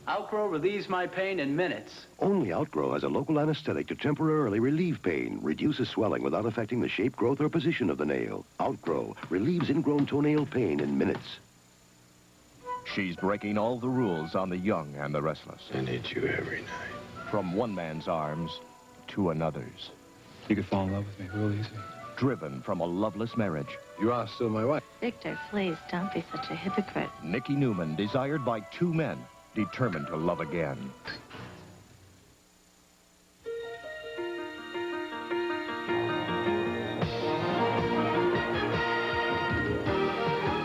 Outgrow relieves my pain in minutes. Only Outgrow has a local anesthetic to temporarily relieve pain, reduces swelling without affecting the shape, growth, or position of the nail. Outgrow relieves ingrown toenail pain in minutes. She's breaking all the rules on the young and the restless. I need you every night. From one man's arms to another's. You could fall in love with me real easy. Driven from a loveless marriage. You are still my wife. Victor, please, don't be such a hypocrite. Nicky Newman, desired by two men, determined to love again.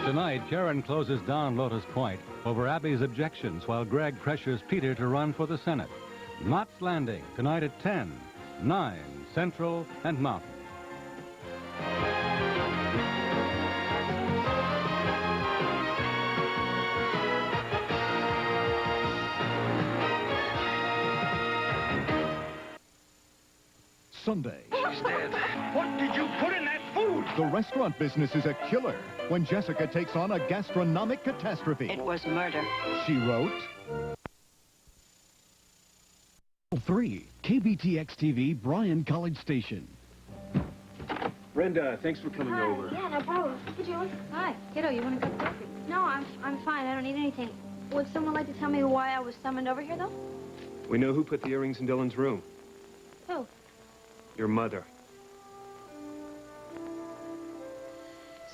Tonight, Karen closes down Lotus Point over Abby's objections while Greg pressures Peter to run for the Senate. Knott's Landing, tonight at 10, 9, Central and Mountain. Sunday. She's dead. What did you put in that food? The restaurant business is a killer when Jessica takes on a gastronomic catastrophe. It was murder. She wrote... 3, KBTX-TV, Bryan College Station. Brenda, thanks for coming over. Yeah, no problem. Hey, Julie. Hi. Kiddo, you want a cup of coffee? No, I'm fine. I don't need anything. Would someone like to tell me why I was summoned over here, though? We know who put the earrings in Dylan's room. Who? Your mother.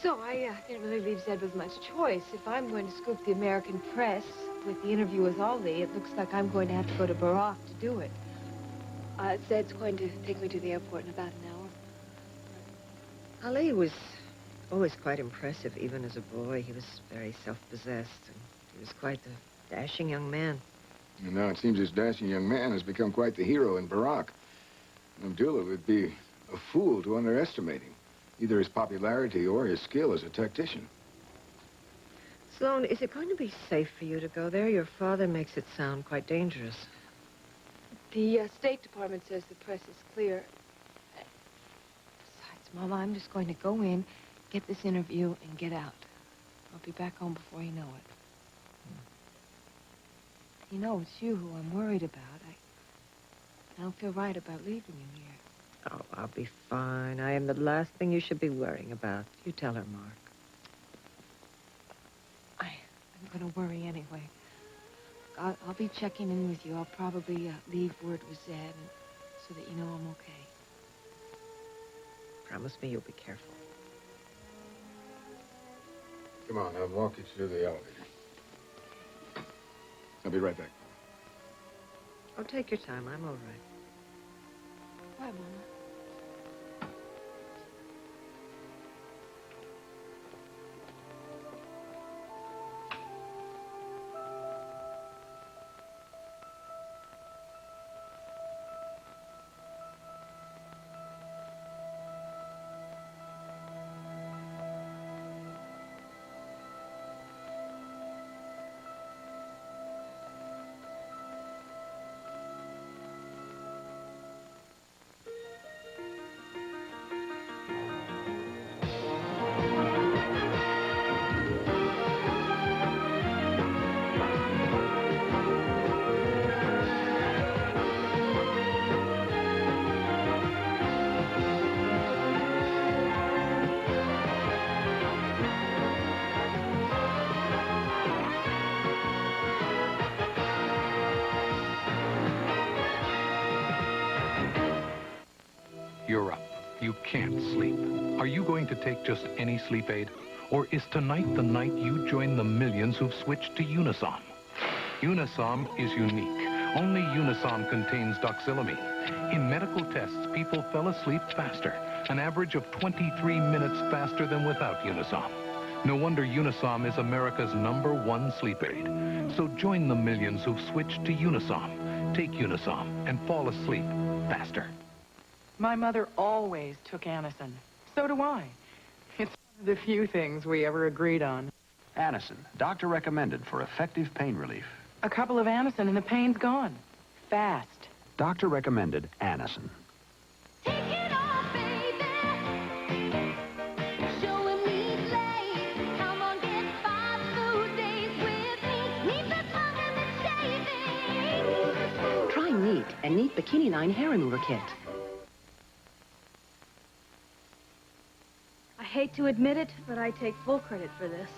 So I didn't really leave Zed with much choice. If I'm going to scoop the American press with the interview with Ali, it looks like I'm going to have to go to Barack to do it. Zed's going to take me to the airport in about an hour. Ali was always quite impressive, even as a boy. He was very self-possessed, and he was quite a dashing young man. And now it seems this dashing young man has become quite the hero in Barack. Abdullah would be a fool to underestimate him, either his popularity or his skill as a tactician. Sloan, is it going to be safe for you to go there? Your father makes it sound quite dangerous. The State Department says the press is clear. Besides, Mama, I'm just going to go in, get this interview, and get out. I'll be back home before you know it. You know, it's you who I'm worried about. I don't feel right about leaving you here. Oh, I'll be fine. I am the last thing you should be worrying about. You tell her, Mark. I'm going to worry anyway. I'll be checking in with you. I'll probably leave word with Zed so that you know I'm okay. Promise me you'll be careful. Come on, I'll walk you through the elevator. I'll be right back. Oh, take your time. I'm all right. Bye, Mama. You're up. You can't sleep. Are you going to take just any sleep aid? Or is tonight the night you join the millions who've switched to Unisom? Unisom is unique. Only Unisom contains doxylamine. In medical tests, people fell asleep faster, an average of 23 minutes faster than without Unisom. No wonder Unisom is America's #1 sleep aid. So join the millions who've switched to Unisom. Take Unisom and fall asleep faster. My mother always took Anacin. So do I. It's one of the few things we ever agreed on. Anacin, doctor recommended for effective pain relief. A couple of Anacin and the pain's gone. Fast. Doctor recommended Anacin. Try Neat, a Neat Bikini Line hair remover kit. I hate to admit it, but I take full credit for this.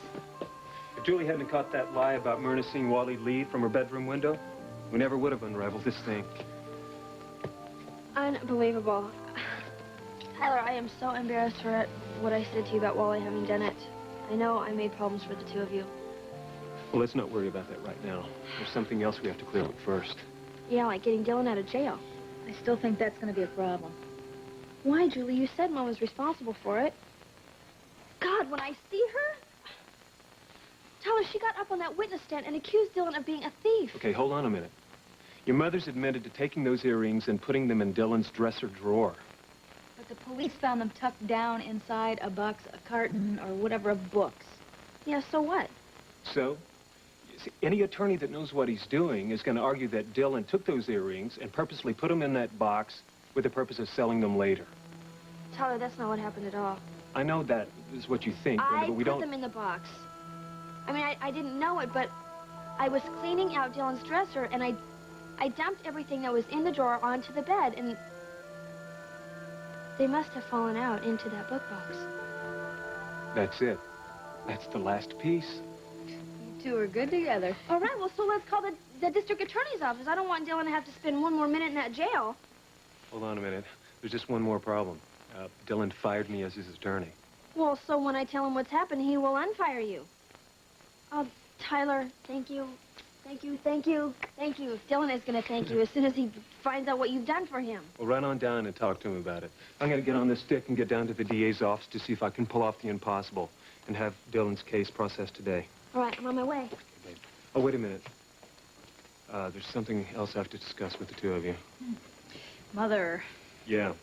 If Julie hadn't caught that lie about Myrna seeing Wally leave from her bedroom window, we never would have unraveled this thing. Unbelievable. Tyler, I am so embarrassed for what I said to you about Wally having done it. I know I made problems for the two of you. Well, let's not worry about that right now. There's something else we have to clear up first. Yeah, like getting Dylan out of jail. I still think that's going to be a problem. Why, Julie? You said Mom was responsible for it. God, when I see her... Tyler, she got up on that witness stand and accused Dylan of being a thief. Okay, hold on a minute. Your mother's admitted to taking those earrings and putting them in Dylan's dresser drawer. But the police found them tucked down inside a box, a carton, or whatever of books. Yeah, so what? So, you see, any attorney that knows what he's doing is going to argue that Dylan took those earrings and purposely put them in that box with the purpose of selling them later. Tyler, that's not what happened at all. I know that is what you think, Brenda, but we I don't... put them in the box. I mean, I didn't know it, but I was cleaning out Dylan's dresser, and I dumped everything that was in the drawer onto the bed, and they must have fallen out into that book box. That's it. That's the last piece. You two are good together. All right, well, so let's call the district attorney's office. I don't want Dylan to have to spend one more minute in that jail. Hold on a minute. There's just one more problem. Dylan fired me as his attorney. Well, so when I tell him what's happened, he will unfire you. Oh, Tyler, thank you. Thank you, thank you, thank you. Dylan is going to thank you as soon as he finds out what you've done for him. Well, run on down and talk to him about it. I'm going to get on this stick and get down to the DA's office to see if I can pull off the impossible and have Dylan's case processed today. All right, I'm on my way. Oh, wait a minute. There's something else I have to discuss with the two of you. Mother. Yeah.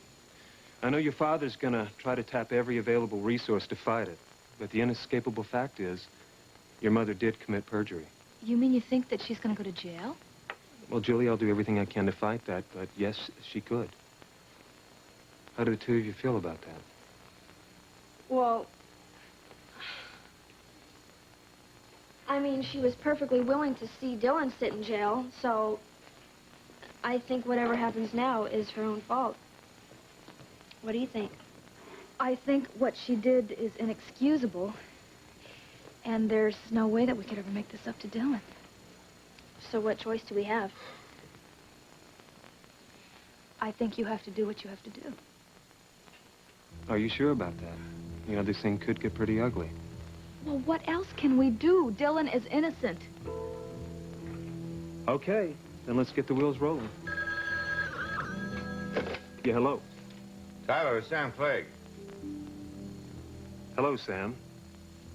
I know your father's going to try to tap every available resource to fight it, but the inescapable fact is Your mother did commit perjury. You mean you think that she's going to go to jail? Well, Julie, I'll do everything I can to fight that, but yes, she could. How do the two of you feel about that? Well, I mean, she was perfectly willing to see Dylan sit in jail, so I think whatever happens now is her own fault. What do you think? I think what she did is inexcusable, and there's no way that we could ever make this up to Dylan. So what choice do we have? I think you have to do what you have to do. Are you sure about that? You know, this thing could get pretty ugly. Well, what else can we do? Dylan is innocent. Okay, then let's get the wheels rolling. Yeah, hello. Tyler, it's Sam Clegg. Hello, Sam.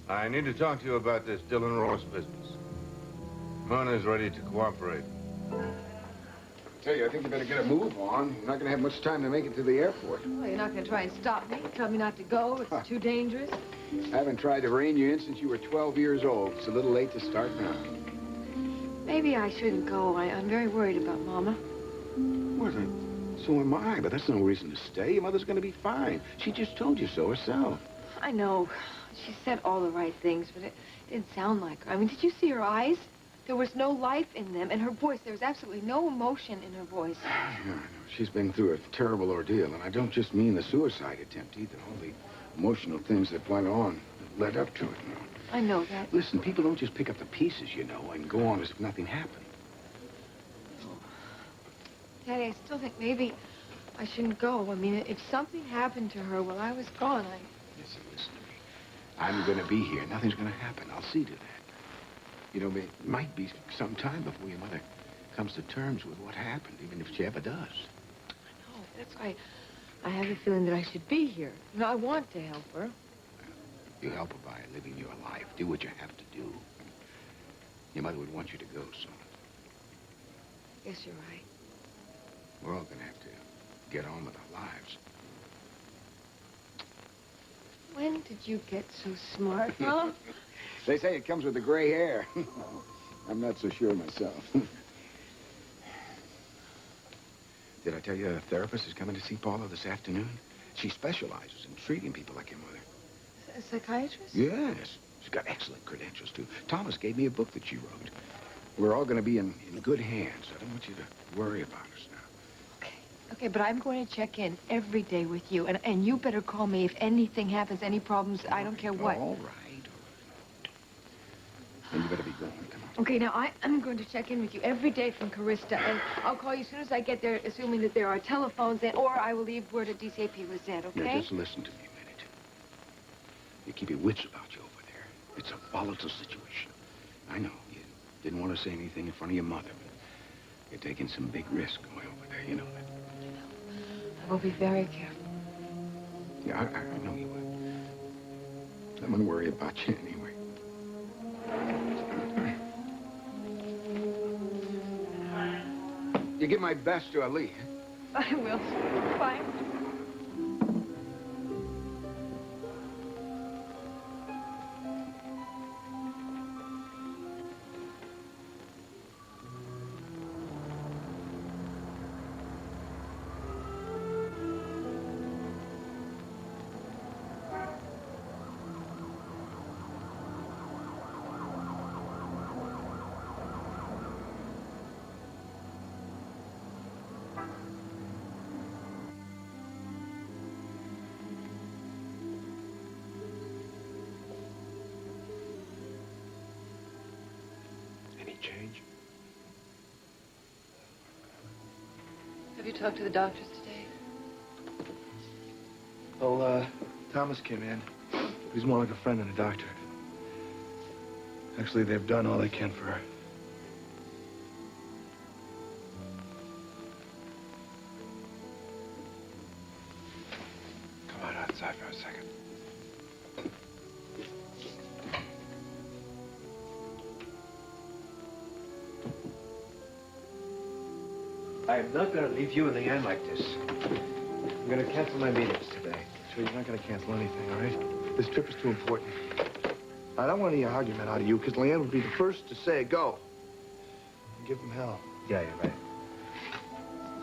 I need to talk to you about this Dylan Ross business. Mona is ready to cooperate. I tell you, I think you better get a move on. You're not going to have much time to make it to the airport. Well, you're not going to try and stop me? Tell me not to go? It's too dangerous? I haven't tried to rein you in since you were 12 years old. It's a little late to start now. Maybe I shouldn't go. I'm very worried about Mama. Well, so am I, but that's no reason to stay. Your mother's going to be fine. She just told you so herself. I know. She said all the right things, but it didn't sound like her. I mean, did you see her eyes? There was no life in them, and her voice, there was absolutely no emotion in her voice. Yeah, I know. She's been through a terrible ordeal, and I don't just mean the suicide attempt either. All the emotional things that went on that led up to it. You know. I know that. Listen, people don't just pick up the pieces, you know, and go on as if nothing happened. Daddy, I still think maybe I shouldn't go. I mean, if something happened to her while I was gone, Listen to me. I'm going to be here. Nothing's going to happen. I'll see to that. You know, it might be some time before your mother comes to terms with what happened, even if she ever does. I know. That's why I have a feeling that I should be here. You know, I want to help her. You help her by living your life. Do what you have to do. Your mother would want you to go, so. Yes, you're right. We're all going to have to get on with our lives. When did you get so smart, huh? They say it comes with the gray hair. I'm not so sure myself. Did I tell you a therapist is coming to see Paula this afternoon? She specializes in treating people like your mother. A psychiatrist? Yes. She's got excellent credentials, too. Thomas gave me a book that she wrote. We're all going to be in good hands. I don't want you to worry about us now. Okay, but I'm going to check in every day with you, and you better call me if anything happens, any problems, I don't care what. All right. Then you better be going. Come on. Okay, now I'm going to check in with you every day from Carista, and I'll call you as soon as I get there, assuming that there are telephones, or I will leave word at DCAP Lizette, okay? Now, just listen to me a minute. You keep your wits about you over there. It's a volatile situation. I know you didn't want to say anything in front of your mother, but you're taking some big risks going over there. You know that. I will be very careful. Yeah, I know you will. I'm going to worry about you anyway. You give my best to Ali. I will. Bye. Change? Have you talked to the doctors today? Well, Thomas came in. He's more like a friend than a doctor. Actually, they've done all they can for her. Come on outside for a second. I am not going to leave you and Leanne like this. I'm going to cancel my meetings today. So you're not going to cancel anything, all right? This trip is too important. I don't want any argument out of you, because Leanne would be the first to say, go. And give them hell. Yeah, you're right.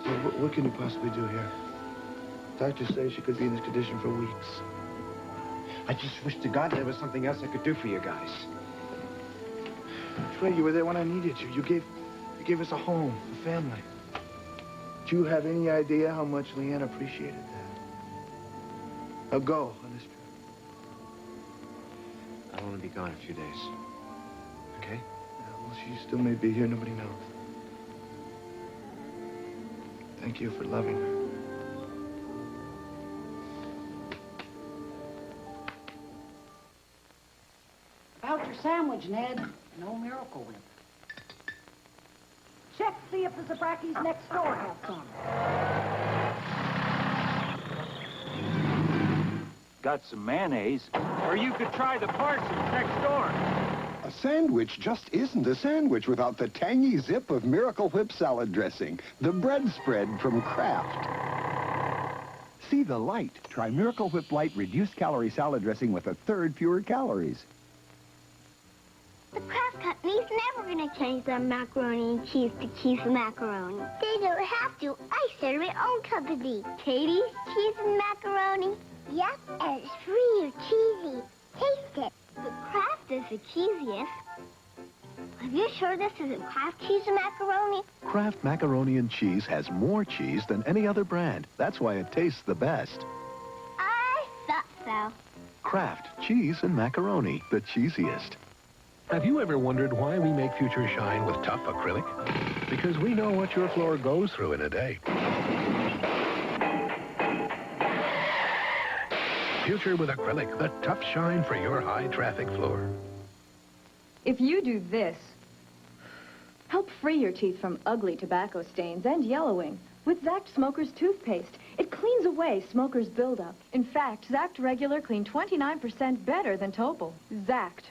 So what can you possibly do here? Doctors say she could be in this condition for weeks. I just wish to God there was something else I could do for you guys. Trey, you were there when I needed you. You gave us a home, a family. Do you have any idea how much Leanne appreciated that? Now go on this trip. I'll only be gone a few days. Okay? Yeah, well, she still may be here. Nobody knows. Thank you for loving her. About your sandwich, Ned. No Miracle Whip. Check, see if the Zabracki's next door have some. Got some mayonnaise. Or you could try the Parsons next door. A sandwich just isn't a sandwich without the tangy zip of Miracle Whip salad dressing, the bread spread from Kraft. See the light. Try Miracle Whip Light reduced calorie salad dressing with a third fewer calories. The Kraft Company's never going to change their macaroni and cheese to cheese and macaroni. They don't have to. I started my own company. Katie's Cheese and Macaroni. Yep, and it's free or cheesy. Taste it. The Kraft is the cheesiest. Are you sure this isn't Kraft cheese and macaroni? Kraft macaroni and cheese has more cheese than any other brand. That's why it tastes the best. I thought so. Kraft cheese and macaroni, the cheesiest. Have you ever wondered why we make Future shine with tough acrylic? Because we know what your floor goes through in a day. Future with acrylic, the tough shine for your high-traffic floor. If you do this, help free your teeth from ugly tobacco stains and yellowing with Zact Smoker's toothpaste. It cleans away smoker's buildup. In fact, Zact Regular clean 29% better than Topol. Zact.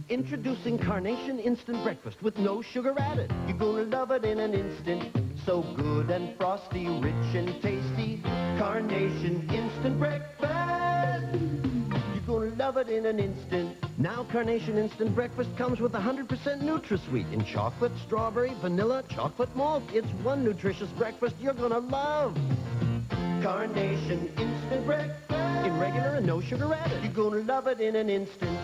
Introducing Carnation Instant Breakfast with no sugar added. You're gonna love it in an instant. So good and frosty, rich and tasty. Carnation Instant Breakfast. You're gonna love it in an instant. Now Carnation Instant Breakfast comes with 100% NutraSweet in chocolate, strawberry, vanilla, chocolate malt. It's one nutritious breakfast you're gonna love. Carnation Instant Breakfast. In regular and no sugar added. You're gonna love it in an instant.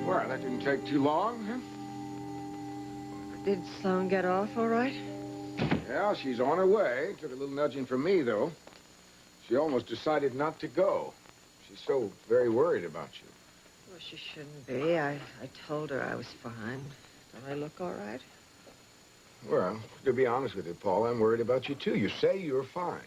Well, that didn't take too long, huh? Did Sloan get off all right? Yeah, she's on her way. Took a little nudging from me, though. She almost decided not to go. She's so very worried about you. Well, she shouldn't be. I told her I was fine. Don't I look all right? Well, to be honest with you, Paul, I'm worried about you, too. You say you're fine.